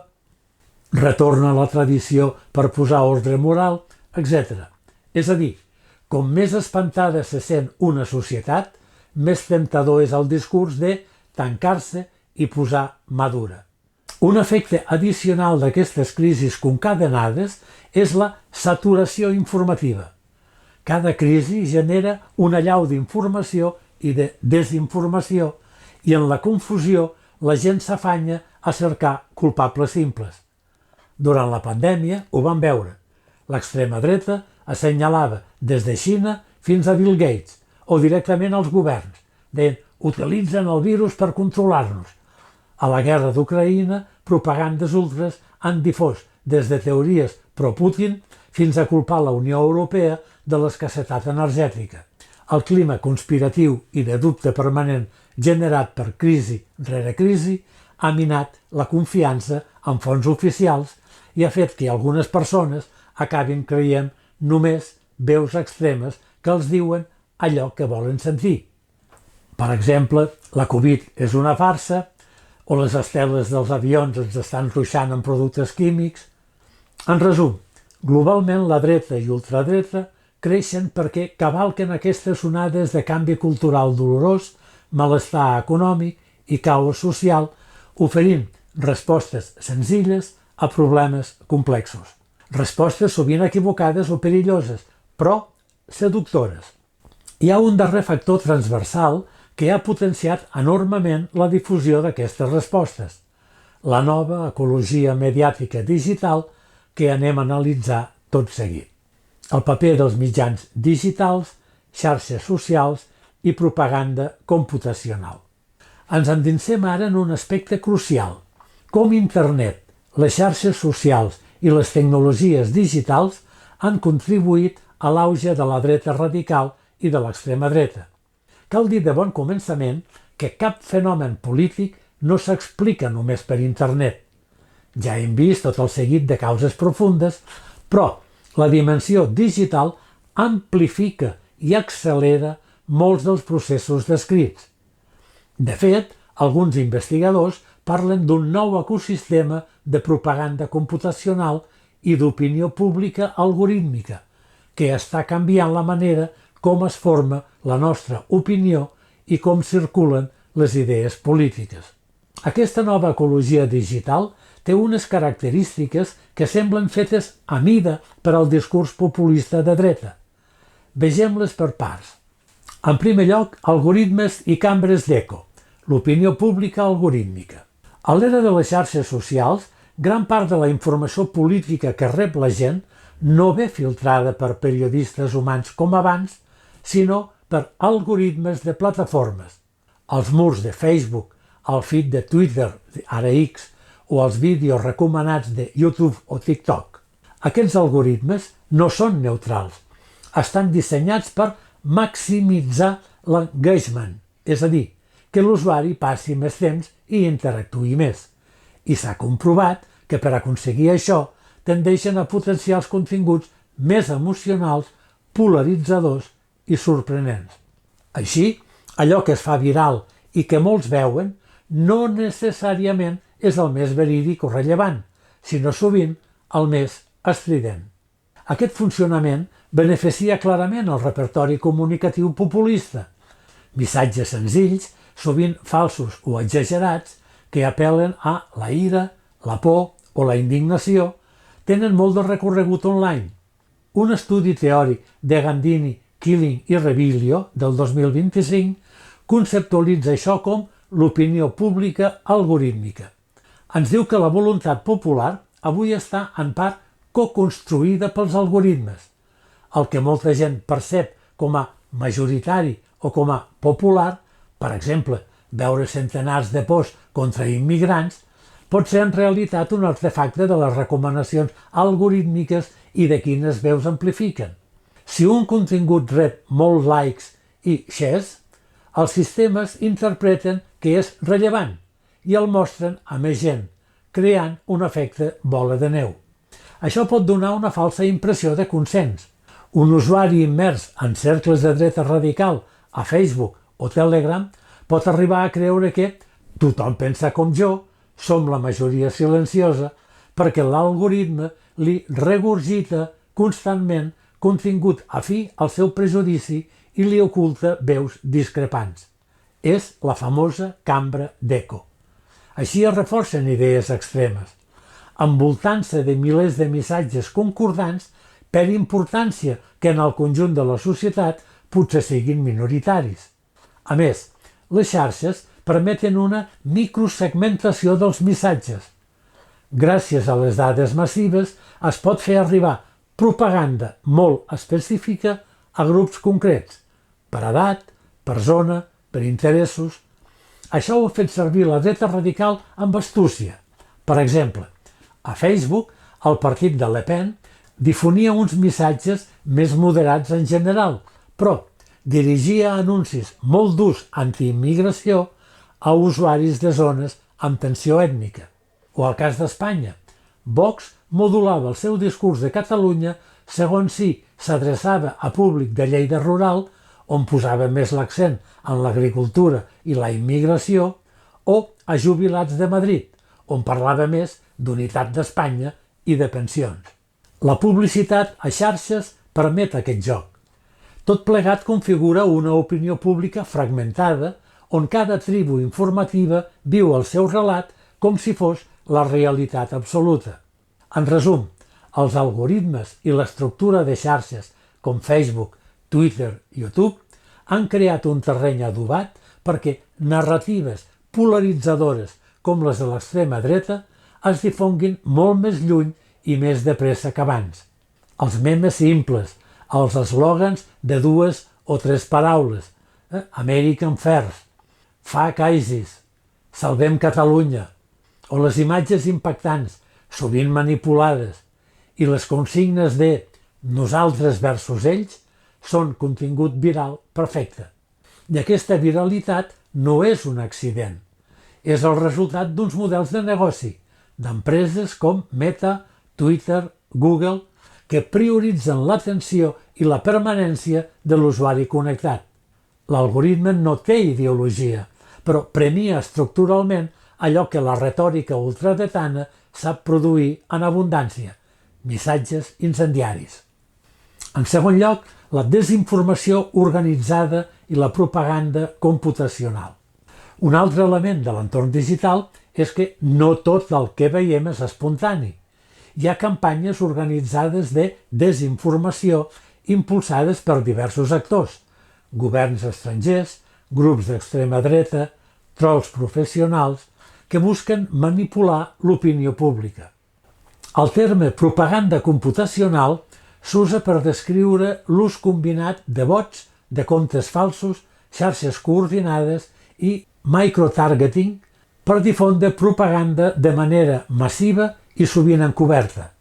retorn a la tradició per posar ordre moral, etc. És a dir, com més espantada se sent una societat, més temptador és el discurs de tancar-se i posar mà dura. Un efecte addicional d'aquestes crisis concadenades és la saturació informativa. Cada crisi genera una allau d'informació i de desinformació i en la confusió la gent s'afanya a cercar culpables simples. Durant la pandèmia ho vam veure. L'extrema dreta assenyalava des de Xina fins a Bill Gates o directament als governs, deien utilitzen el virus per controlar-nos. A la guerra d'Ucraïna, propagandes ultres han difós des de teories pro-Putin fins a culpar la Unió Europea de l'escassetat energètica. El clima conspiratiu i de dubte permanent generat per crisi rere crisi ha minat la confiança en fonts oficials i ha fet que algunes persones acabin creient només veus extremes que els diuen allò que volen sentir. Per exemple, la Covid és una farsa, o les esteles dels avions ens estan ruixant amb productes químics. En resum, globalment la dreta i ultradreta creixen perquè cavalquen aquestes onades de canvi cultural dolorós, malestar econòmic i caos social, oferint respostes senzilles a problemes complexos. Respostes sovint equivocades o perilloses, però seductores. Hi ha un darrer factor transversal que ha potenciat enormement la difusió d'aquestes respostes, la nova ecologia mediàtica digital que anem a analitzar tot seguit. El paper dels mitjans digitals, xarxes socials i propaganda computacional. Ens endinsem ara en un aspecte crucial, com Internet, les xarxes socials i les tecnologies digitals han contribuït a l'auge de la dreta radical i de l'extrema dreta. Cal dir de bon començament que cap fenomen polític no s'explica només per internet. Ja hem vist tot el seguit de causes profundes, però la dimensió digital amplifica i accelera molts dels processos descrits. De fet, alguns investigadors parlen d'un nou ecosistema de propaganda computacional i d'opinió pública algorítmica, que està canviant la manera com es forma la nostra opinió i com circulen les idees polítiques. Aquesta nova ecologia digital té unes característiques que semblen fetes a mida per al discurs populista de dreta. Vegem-les per parts. En primer lloc, algoritmes i cambres d'eco, l'opinió pública algorítmica. A l'era de les xarxes socials, gran part de la informació política que rep la gent no ve filtrada per periodistes humans com abans, sinó per algoritmes de plataformes. Els murs de Facebook, el feed de Twitter, ara X, o els vídeos recomanats de YouTube o TikTok. Aquests algoritmes no són neutrals. Estan dissenyats per maximitzar l'engagement, és a dir, que l'usuari passi més temps i interactuï més. I s'ha comprovat que per aconseguir això tendeixen a potenciar els continguts més emocionals, polaritzadors i sorprenents. Així, allò que es fa viral i que molts veuen no necessàriament és el més verídic o rellevant, sinó sovint el més estrident. Aquest funcionament beneficia clarament el repertori comunicatiu populista. Missatges senzills, sovint falsos o exagerats, que apel·len a la ira, la por o la indignació, tenen molt de recorregut online. Un estudi teòric de Gandini, Killing i Revilio, del 2025, conceptualitza això com l'opinió pública algorítmica. Ens diu que la voluntat popular avui està en part coconstruïda pels algoritmes. El que molta gent percep com a majoritari o com a popular, per exemple, veure centenars de posts contra immigrants, pot ser en realitat un artefacte de les recomanacions algorítmiques i de quines veus amplifiquen. Si un contingut rep molts likes i shares, els sistemes interpreten que és rellevant i el mostren a més gent, creant un efecte bola de neu. Això pot donar una falsa impressió de consens. Un usuari immers en cercles de dreta radical a Facebook o Telegram pot arribar a creure que tothom pensa com jo, som la majoria silenciosa, perquè l'algoritme li regurgita constantment contingut afí al seu prejudici i li oculta veus discrepants. És la famosa cambra d'eco. Així es reforcen idees extremes, envoltant-se de milers de missatges concordants per importància que en el conjunt de la societat potser siguin minoritaris. A més, les xarxes permeten una microsegmentació dels missatges. Gràcies a les dades massives es pot fer arribar propaganda molt específica a grups concrets, per edat, per zona, per interessos. Això ho ha fet servir la dreta radical amb astúcia. Per exemple, a Facebook, el partit de Le Pen difonia uns missatges més moderats en general, però dirigia anuncis molt durs antiimmigració a usuaris de zones amb tensió ètnica. O al cas d'Espanya, Vox modulava el seu discurs de Catalunya segons si s'adreçava a públic de Lleida rural, on posava més l'accent en l'agricultura i la immigració, o a jubilats de Madrid, on parlava més d'unitat d'Espanya i de pensions. La publicitat a xarxes permet aquest joc. Tot plegat configura una opinió pública fragmentada, on cada tribu informativa viu el seu relat com si fos la realitat absoluta. En resum, els algoritmes i l'estructura de xarxes com Facebook, Twitter i YouTube han creat un terreny adobat perquè narratives polaritzadores com les de l'extrema dreta es difonguin molt més lluny i més de pressa que abans. Els memes simples, els eslògans de 2 o 3 paraules, American First, Fuck ISIS, Salvem Catalunya, o les imatges impactants, sovint manipulades, i les consignes de nosaltres versus ells són contingut viral perfecte. I aquesta viralitat no és un accident. És el resultat d'uns models de negoci, d'empreses com Meta, Twitter, Google, que prioritzen l'atenció i la permanència de l'usuari connectat. L'algoritme no té ideologia, però premia estructuralment allò que la retòrica ultradretana sap produir en abundància, missatges incendiaris. En segon lloc, la desinformació organitzada i la propaganda computacional. Un altre element de l'entorn digital és que no tot el que veiem és espontani. Hi ha campanyes organitzades de desinformació impulsades per diversos actors, governs estrangers, grups d'extrema dreta, trolls professionals, que busquen manipular l'opinió pública. El terme propaganda computacional s'usa per descriure l'ús combinat de bots, de comptes falsos, xarxes coordinades i microtargeting per difondre propaganda de manera massiva i sovint encoberta.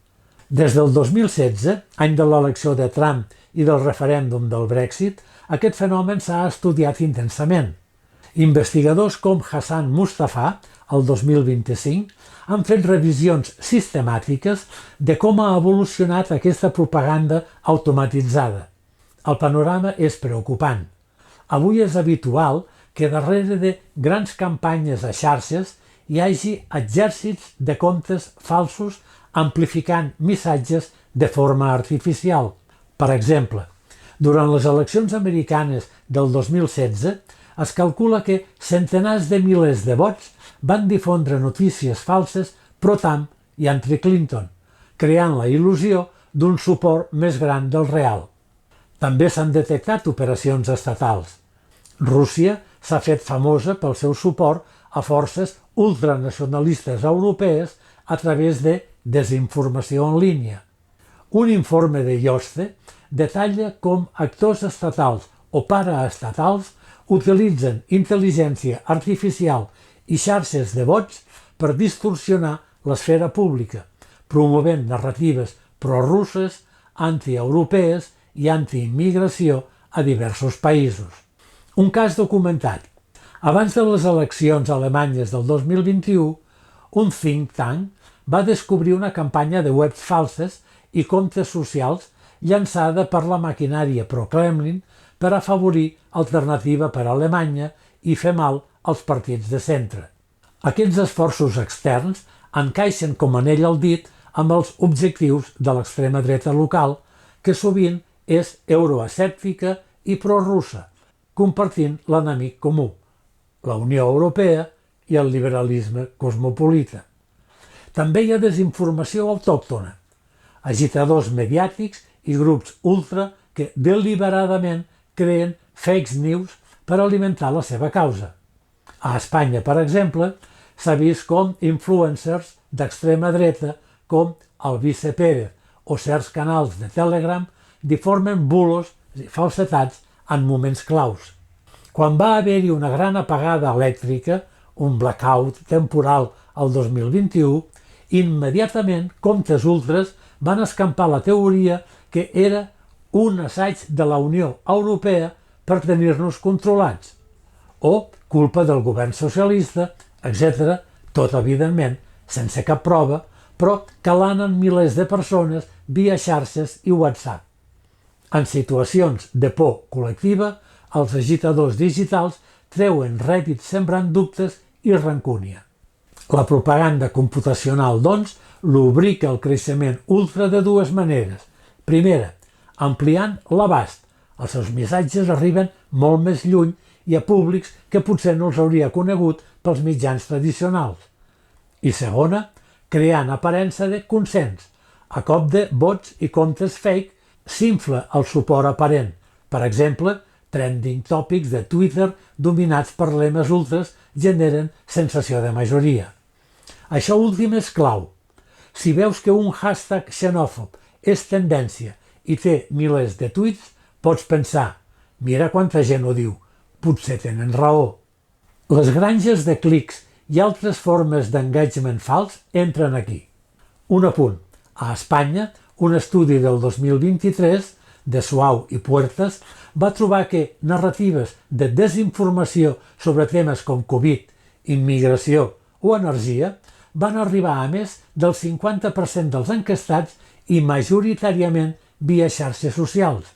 Des del 2016, any de l'elecció de Trump i del referèndum del Brexit, aquest fenomen s'ha estudiat intensament. Investigadors com Hassan Mustafa, el 2025, han fet revisions sistemàtiques de com ha evolucionat aquesta propaganda automatitzada. El panorama és preocupant. Avui és habitual que darrere de grans campanyes a xarxes hi hagi exèrcits de comptes falsos amplificant missatges de forma artificial. Per exemple, durant les eleccions americanes del 2016 es calcula que centenars de milers de bots van difondre notícies falses pro-Trump i anti-Clinton, creant la il·lusió d'un suport més gran del real. També s'han detectat operacions estatals. Rússia s'ha fet famosa pel seu suport a forces ultranacionalistes europees a través de desinformació en línia. Un informe de Yoste detalla com actors estatals o paraestatals utilitzen intel·ligència artificial i xarxes de bots per distorsionar l'esfera pública, promovent narratives prorusses, antieuropees i antiimmigració a diversos països. Un cas documentat. Abans de les eleccions alemanyes del 2021, un think tank va descobrir una campanya de webs falses i comptes socials llançada per la maquinària pro-Kremlin per afavorir Alternativa per Alemanya i fer mal als partits de centre. Aquests esforços externs encaixen com anell al dit amb els objectius de l'extrema dreta local, que sovint és euroescèptica i prorussa, compartint l'enemic comú, la Unió Europea i el liberalisme cosmopolita. També hi ha desinformació autòctona, agitadors mediàtics i grups ultra que deliberadament creen fake news per alimentar la seva causa. A Espanya, per exemple, s'ha vist com influencers d'extrema dreta com Alvise Pérez o certs canals de Telegram diformen bulos i falsetats en moments claus. Quan va haver-hi una gran apagada elèctrica, un blackout temporal al 2021, immediatament comptes ultres van escampar la teoria que era un assaig de la Unió Europea per tenir-nos controlats, o culpa del govern socialista, etc., tot evidentment sense cap prova, però calant en milers de persones via xarxes i WhatsApp. En situacions de por col·lectiva, els agitadors digitals treuen rèdit sembrant dubtes i rancúnia. La propaganda computacional, doncs, lubrica el creixement ultra de dues maneres. Primera, ampliant l'abast. Els seus missatges arriben molt més lluny i a públics que potser no els hauria conegut pels mitjans tradicionals. I segona, creant aparença de consens. A cop de bots i comptes fake s'infla el suport aparent. Per exemple, trending topics de Twitter dominats per lemes ultres generen sensació de majoria. Això últim és clau. Si veus que un hashtag xenòfob és tendència i té milers de tuits, pots pensar, mira quanta gent ho diu, potser tenen raó. Les granges de clics i altres formes d'engagement fals entren aquí. Un apunt. A Espanya, un estudi del 2023 de Suau i Puertas va trobar que narratives de desinformació sobre temes com Covid, immigració o energia van arribar a més del 50% dels enquestats i majoritàriament via xarxes socials.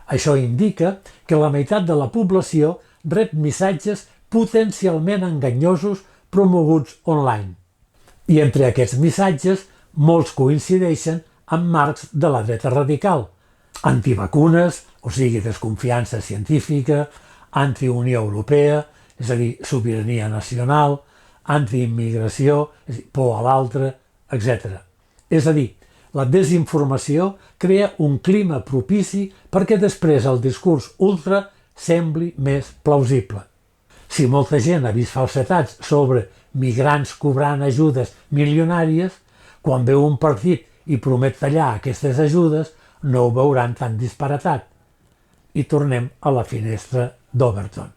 Això indica que la meitat de la població rep missatges potencialment enganyosos promoguts online. I entre aquests missatges, molts coincideixen amb marcs de la dreta radical, antivacunes, o sigui, desconfiança científica, anti-Unió Europea, és a dir, sobirania nacional, antiimmigració, és a dir, por a l'altre, etc. És a dir, la desinformació crea un clima propici perquè després el discurs ultra sembli més plausible. Si molta gent ha vist falsetats sobre migrants cobrant ajudes milionàries, quan veu un partit i promet tallar aquestes ajudes, no ho veuran tan disparatat. I tornem a la finestra d'Overton.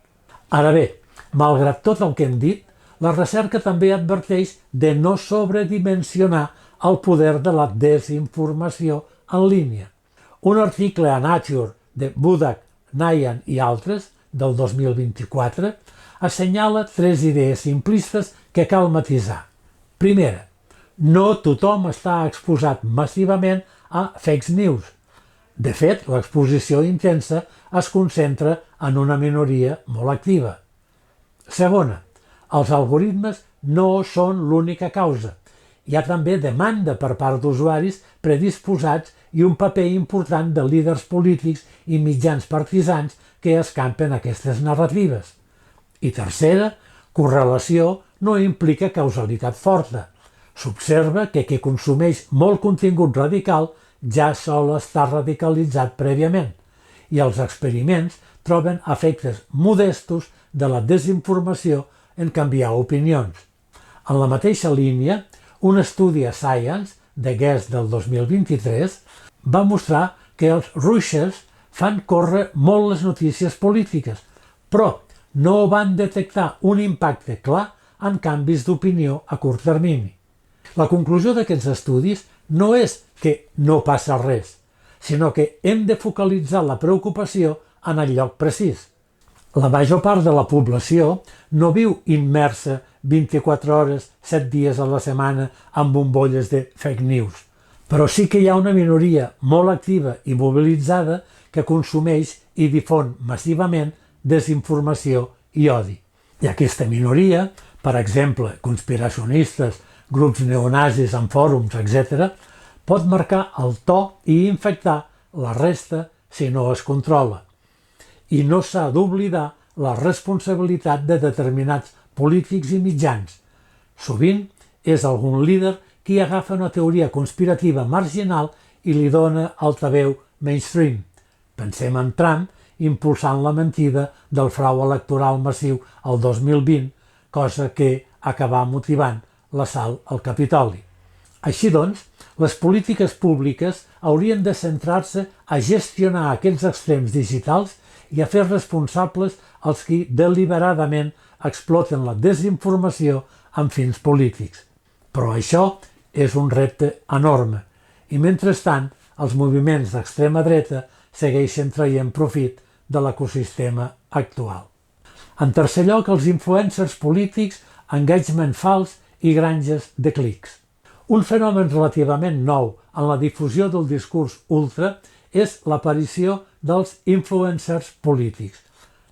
Ara bé, malgrat tot el que hem dit, la recerca també adverteix de no sobredimensionar el poder de la desinformació en línia. Un article a Nature de Budak, Nayan i altres, del 2024, assenyala 3 idees simplistes que cal matisar. Primera, no tothom està exposat massivament a fake news. De fet, l'exposició intensa es concentra en una minoria molt activa. Segona, els algoritmes no són l'única causa. Hi ha també demanda per part d'usuaris predisposats i un paper important de líders polítics i mitjans partisans que escampen aquestes narratives. I tercera, correlació no implica causalitat forta. S'observa que qui consumeix molt contingut radical ja sol estar radicalitzat prèviament i els experiments troben efectes modestos de la desinformació en canviar opinions. En la mateixa línia, un estudi a Science, de Guest del 2023, va mostrar que els rushers fan córrer molt les notícies polítiques, però no van detectar un impacte clar en canvis d'opinió a curt termini. La conclusió d'aquests estudis no és que no passa res, sinó que hem de focalitzar la preocupació en el lloc precís. La major part de la població no viu immersa 24 hores, 7 dies a la setmana amb bombolles de fake news, però sí que hi ha una minoria molt activa i mobilitzada que consumeix i difon massivament desinformació i odi. I aquesta minoria, per exemple, conspiracionistes, grups neonazis en fòrums, etc., pot marcar el to i infectar la resta si no es controla. I no s'ha d'oblidar la responsabilitat de determinats polítics i mitjans. Sovint és algun líder qui agafa una teoria conspirativa marginal i li dona altaveu mainstream. Pensem en Trump impulsant la mentida del frau electoral massiu el 2020, cosa que acabà motivant l'assalt al Capitoli. Així doncs, les polítiques públiques haurien de centrar-se a gestionar aquests extrems digitals i a fer responsables els qui deliberadament exploten la desinformació amb fins polítics. Però això és un repte enorme i, mentrestant, els moviments d'extrema dreta segueixen traient profit de l'ecosistema actual. En tercer lloc, els influencers polítics, engagement fals i granges de clics. Un fenomen relativament nou en la difusió del discurs ultra és l'aparició dels influencers polítics,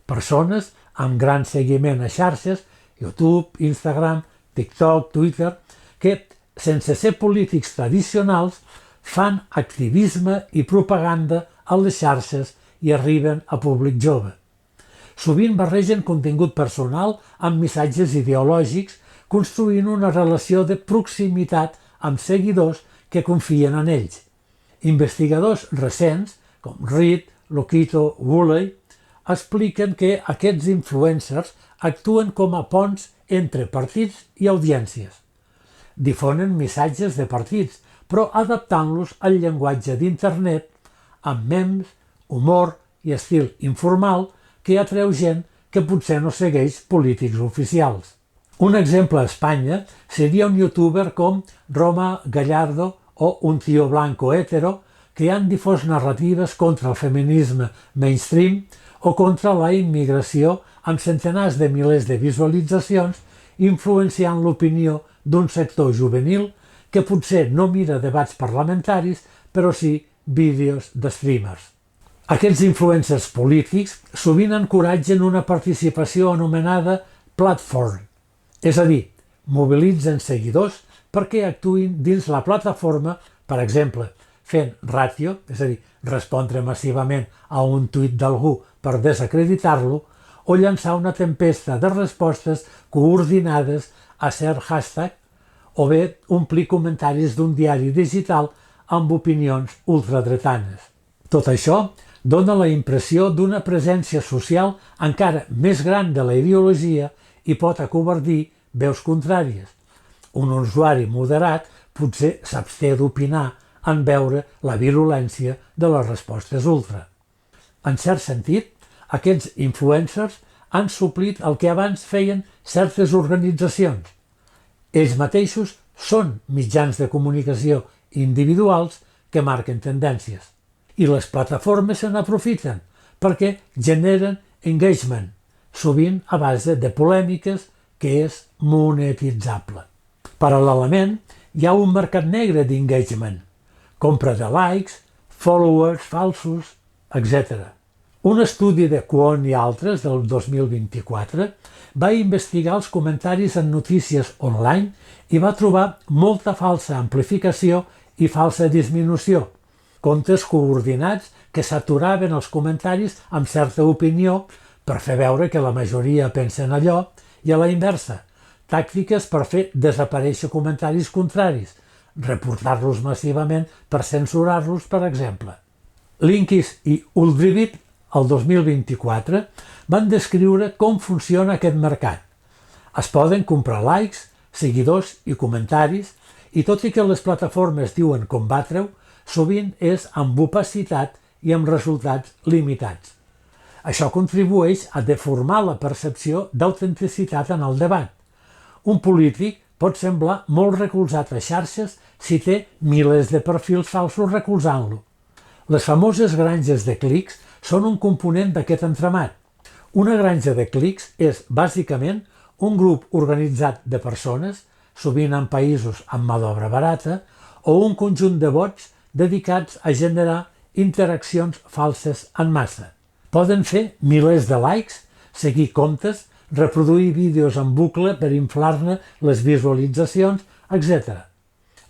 persones amb gran seguiment a xarxes, YouTube, Instagram, TikTok, Twitter, que, sense ser polítics tradicionals, fan activisme i propaganda a les xarxes i arriben a públic jove. Sovint barregen contingut personal amb missatges ideològics, construint una relació de proximitat amb seguidors que confien en ells. Investigadors recents, com Reed, Lokito, Woolley, expliquen que aquests influencers actuen com a ponts entre partits i audiències. Difonen missatges de partits, però adaptant-los al llenguatge d'internet amb memes, humor i estil informal que atreu gent que potser no segueix polítics oficials. Un exemple a Espanya seria un youtuber com Roma Gallardo o un tío blanco hetero que han difós narratives contra el feminisme mainstream o contra la immigració amb centenars de milers de visualitzacions, influenciant l'opinió d'un sector juvenil que potser no mira debats parlamentaris, però sí vídeos de streamers. Aquests influencers polítics sovint encoratgen una participació anomenada platform, és a dir, mobilitzen seguidors perquè actuïn dins la plataforma, per exemple, fent ràtio, és a dir, respondre massivament a un tuit d'algú per desacreditar-lo, o llançar una tempesta de respostes coordinades a cert hashtag, o bé omplir comentaris d'un diari digital amb opinions ultradretanes. Tot això dona la impressió d'una presència social encara més gran de la ideologia i pot acovardir veus contràries. Un usuari moderat potser s'absté d'opinar en veure la virulència de les respostes ultra. En cert sentit, aquests influencers han suplit el que abans feien certes organitzacions. Ells mateixos són mitjans de comunicació individuals que marquen tendències. I les plataformes se n'aprofiten perquè generen engagement, sovint a base de polèmiques que és monetitzable. Paral·lelament, hi ha un mercat negre d'engagement, compra de likes, followers falsos, etc. Un estudi de Kwon i altres del 2024 va investigar els comentaris en notícies online i va trobar molta falsa amplificació i falsa disminució, comptes coordinats que saturaven els comentaris amb certa opinió per fer veure que la majoria pensen allò, i a la inversa, tàctiques per fer desaparèixer comentaris contraris, reportar-los massivament per censurar-los, per exemple. Linkis i Uldrivit, el 2024, van descriure com funciona aquest mercat. Es poden comprar likes, seguidors i comentaris, i tot i que les plataformes diuen combatre-ho, sovint és amb opacitat i amb resultats limitats. Això contribueix a deformar la percepció d'autenticitat en el debat. Un polític pot semblar molt recolzat a xarxes si té milers de perfils falsos recolzant-lo. Les famoses granges de clics són un component d'aquest entramat. Una granja de clics és, bàsicament, un grup organitzat de persones, sovint en països amb mà d'obra barata, o un conjunt de bots dedicats a generar interaccions falses en massa. Poden fer milers de likes, seguir comptes, reproduir vídeos en bucle per inflar-ne les visualitzacions, etc.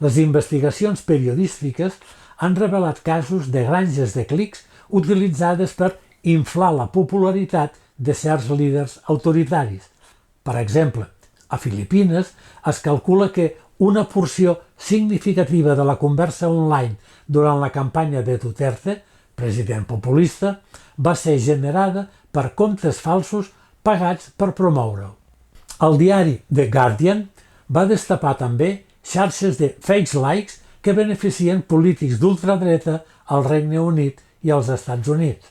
Les investigacions periodístiques han revelat casos de granges de clics utilitzades per inflar la popularitat de certs líders autoritaris. Per exemple, a Filipines es calcula que una porció significativa de la conversa online durant la campanya de Duterte, president populista, va ser generada per comptes falsos pagats per promoure-ho. El diari The Guardian va destapar també xarxes de fake likes que beneficien polítics d'ultradreta al Regne Unit i als Estats Units.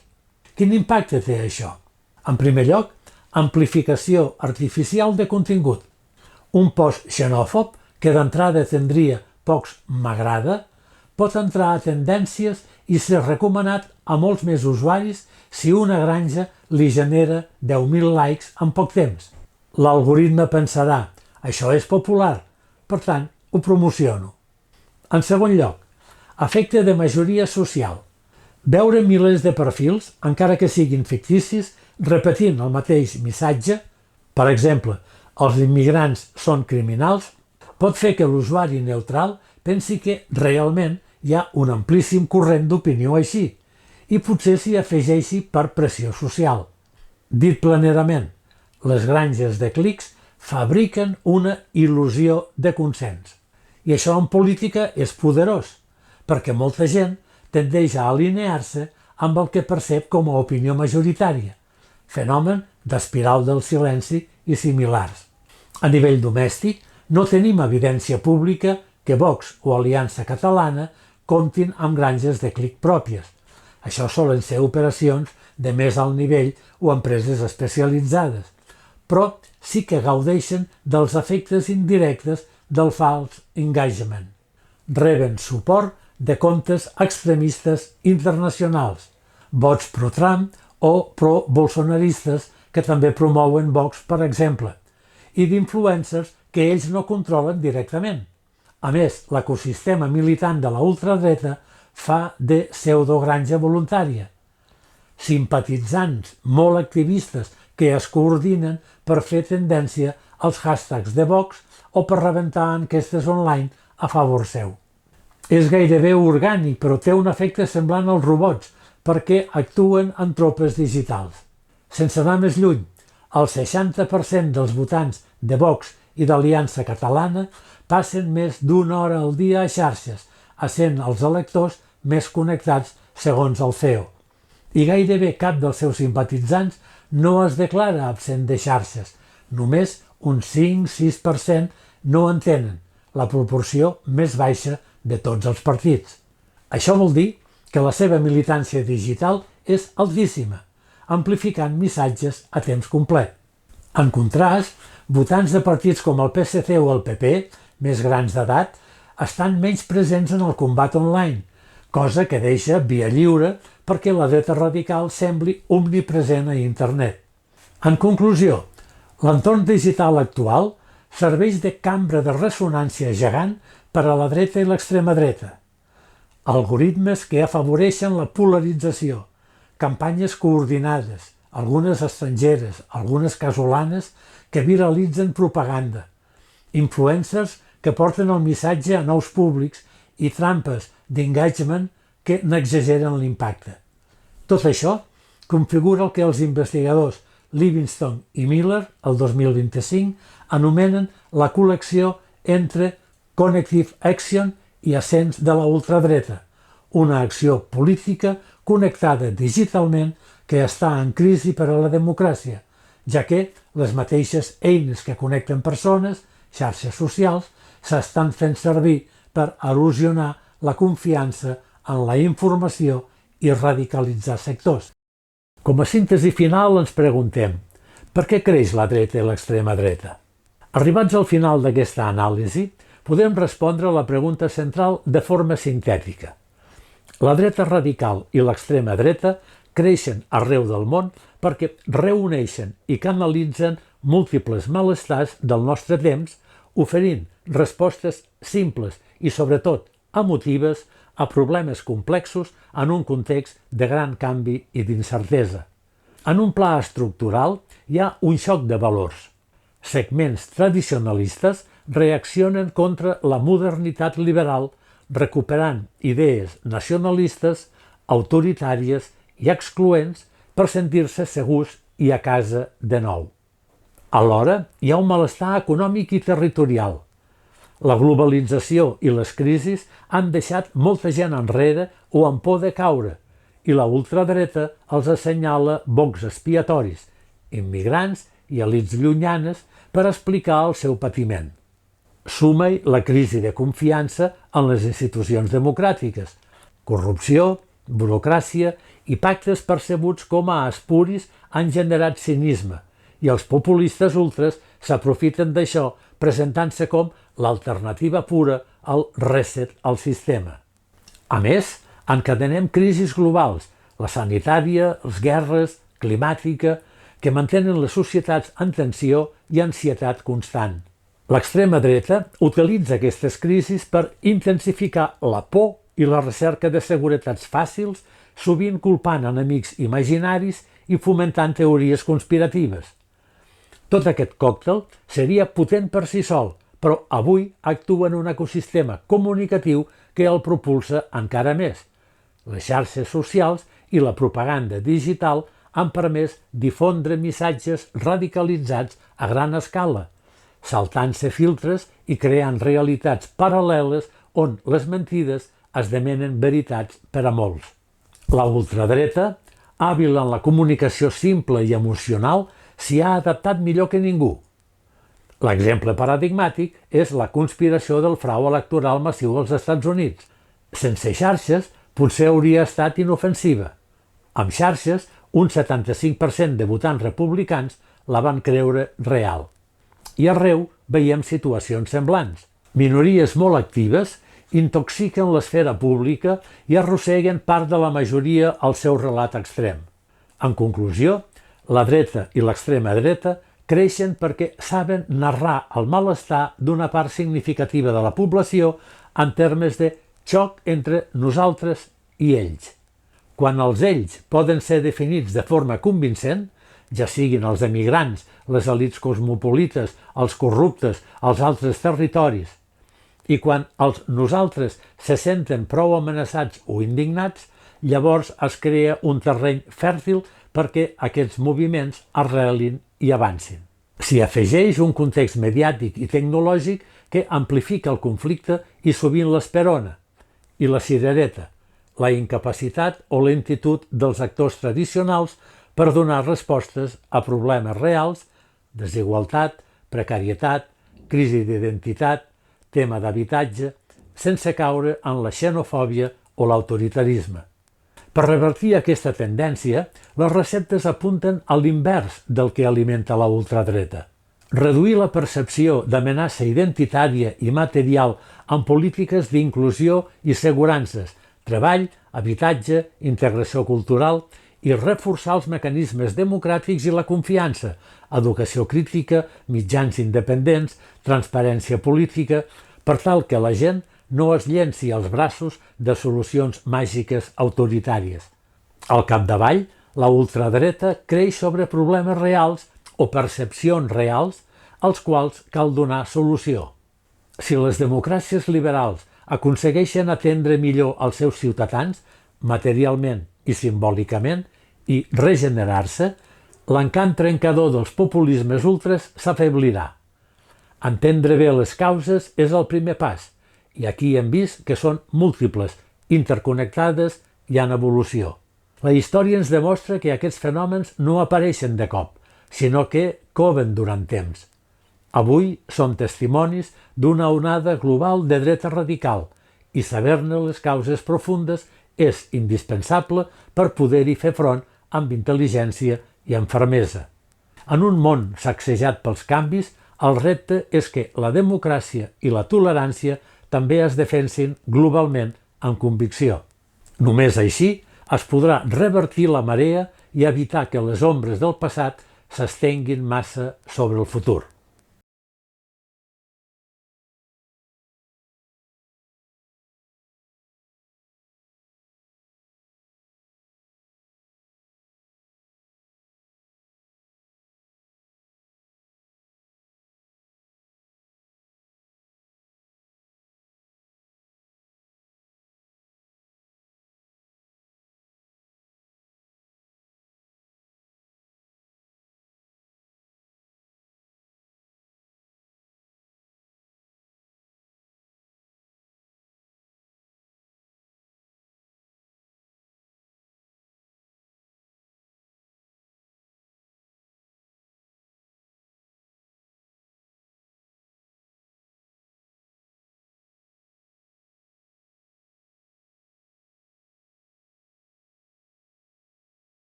Quin impacte té això? En primer lloc, amplificació artificial de contingut. Un post xenòfob, que d'entrada tindria pocs m'agrada, pot entrar a tendències i ser recomanat a molts més usuaris si una granja li genera 10.000 likes en poc temps. L'algoritme pensarà, això és popular, per tant, ho promociono. En segon lloc, efecte de majoria social. Veure milers de perfils, encara que siguin ficticis, repetint el mateix missatge, per exemple, els immigrants són criminals, pot fer que l'usuari neutral pensi que realment hi ha un amplíssim corrent d'opinió així i potser s'hi afegeixi per pressió social. Dit planerament, les granges de clics fabriquen una il·lusió de consens. I això en política és poderós, perquè molta gent tendeix a alinear-se amb el que percep com a opinió majoritària, fenomen d'espiral del silenci i similars. A nivell domèstic, no tenim evidència pública que Vox o Aliança Catalana comptin amb granges de clic pròpies. Això solen ser operacions de més alt nivell o empreses especialitzades, però sí que gaudeixen dels efectes indirectes del fals engagement. Reben suport de comptes extremistes internacionals, bots pro-Trump o pro-bolsonaristes que també promouen Vox, per exemple, i d'influencers que ells no controlen directament. A més, l'ecosistema militant de la ultradreta fa de pseudogranja voluntària. Simpatitzants molt activistes que es coordinen per fer tendència als hashtags de Vox o per rebentar enquestes online a favor seu. És gairebé orgànic, però té un efecte semblant als robots, perquè actuen en tropes digitals. Sense anar més lluny, el 60% dels votants de Vox i d'Aliança Catalana passen més d'una hora al dia a xarxes, essent els electors més connectats segons el CEO. I gairebé cap dels seus simpatitzants no es declara absent de xarxes, només un 5-6% no en tenen, la proporció més baixa de tots els partits. Això vol dir que la seva militància digital és altíssima, amplificant missatges a temps complet. En contrast, votants de partits com el PSC o el PP, més grans d'edat, estan menys presents en el combat online, cosa que deixa via lliure perquè la dreta radical sembli omnipresent a internet. En conclusió, l'entorn digital actual serveix de cambra de ressonància gegant per a la dreta i l'extrema dreta. Algoritmes que afavoreixen la polarització, campanyes coordinades, algunes estrangeres, algunes casolanes, que viralitzen propaganda, influencers que porten el missatge a nous públics i trampes d'engagement que n'exageren l'impacte. Tot això configura el que els investigadors Livingston i Miller, el 2025, anomenen la col·lecció entre Connective Action i ascens de la ultradreta, una acció política connectada digitalment que està en crisi per a la democràcia, ja que les mateixes eines que connecten persones, xarxes socials, s'estan fent servir per erosionar la confiança en la informació i radicalitzar sectors. Com a síntesi final ens preguntem, per què creix la dreta i l'extrema dreta? Arribats al final d'aquesta anàlisi, podem respondre a la pregunta central de forma sintètica. La dreta radical i l'extrema dreta creixen arreu del món perquè reuneixen i canalitzen múltiples malestars del nostre temps, oferint respostes simples i, sobretot, emotives a problemes complexos en un context de gran canvi i d'incertesa. En un pla estructural hi ha un xoc de valors. Segments tradicionalistes reaccionen contra la modernitat liberal, recuperant idees nacionalistes, autoritàries i excloents per sentir-se segurs i a casa de nou. Alhora, hi ha un malestar econòmic i territorial. La globalització i les crisis han deixat molta gent enrere o en por de caure, i la ultradreta els assenyala bocs expiatoris, immigrants i elits llunyanes per explicar el seu patiment. Suma-hi la crisi de confiança en les institucions democràtiques, corrupció, burocràcia i pactes percebuts com a espuris han generat cinisme, i els populistes ultres s'aprofiten d'això presentant-se com l'alternativa pura al reset al sistema. A més, encadenem crisis globals, la sanitària, les guerres, climàtica, que mantenen les societats en tensió i ansietat constant. L'extrema dreta utilitza aquestes crisis per intensificar la por i la recerca de seguretats fàcils, sovint culpant enemics imaginaris i fomentant teories conspiratives. Tot aquest còctel seria potent per si sol, però avui actua en un ecosistema comunicatiu que el propulsa encara més. Les xarxes socials i la propaganda digital han permès difondre missatges radicalitzats a gran escala, saltant-se filtres i creant realitats paral·leles on les mentides esdevenen veritats per a molts. La ultradreta, hàbil en la comunicació simple i emocional, s'hi ha adaptat millor que ningú. L'exemple paradigmàtic és la conspiració del frau electoral massiu als Estats Units. Sense xarxes, potser hauria estat inofensiva. Amb xarxes, un 75% de votants republicans la van creure real. I arreu veiem situacions semblants. Minories molt actives intoxiquen l'esfera pública i arrosseguen part de la majoria al seu relat extrem. En conclusió, la dreta i l'extrema dreta creixen perquè saben narrar el malestar d'una part significativa de la població en termes de xoc entre nosaltres i ells. Quan els ells poden ser definits de forma convincent, ja siguin els emigrants, les elits cosmopolites, els corruptes, els altres territoris, i quan els nosaltres se senten prou amenaçats o indignats, llavors es crea un terreny fèrtil perquè aquests moviments arrelin i avancin. S'hi afegeix un context mediàtic i tecnològic que amplifica el conflicte i sovint l'esperona, i la cirereta, la incapacitat o lentitud dels actors tradicionals per donar respostes a problemes reals, desigualtat, precarietat, crisi d'identitat, tema d'habitatge, sense caure en la xenofòbia o l'autoritarisme. Per revertir aquesta tendència, les receptes apunten a l'invers del que alimenta la ultradreta. Reduir la percepció d'amenaça identitària i material amb polítiques d'inclusió i segurances, treball, habitatge, integració cultural i reforçar els mecanismes democràtics i la confiança, educació crítica, mitjans independents, transparència política, per tal que la gent no es llenci als braços de solucions màgiques autoritàries. Al capdavall, la ultradreta creix sobre problemes reals o percepcions reals als quals cal donar solució. Si les democràcies liberals aconsegueixen atendre millor els seus ciutadans, materialment i simbòlicament, i regenerar-se, l'encant trencador dels populismes ultres s'afeblirà. Entendre bé les causes és el primer pas, i aquí hem vist que són múltiples, interconnectades i en evolució. La història ens demostra que aquests fenòmens no apareixen de cop, sinó que coven durant temps. Avui som testimonis d'una onada global de dreta radical i saber-ne les causes profundes és indispensable per poder-hi fer front amb intel·ligència i amb fermesa. En un món sacsejat pels canvis, el repte és que la democràcia i la tolerància també es defensin globalment amb convicció. Només així es podrà revertir la marea i evitar que les ombres del passat s'estenguin massa sobre el futur.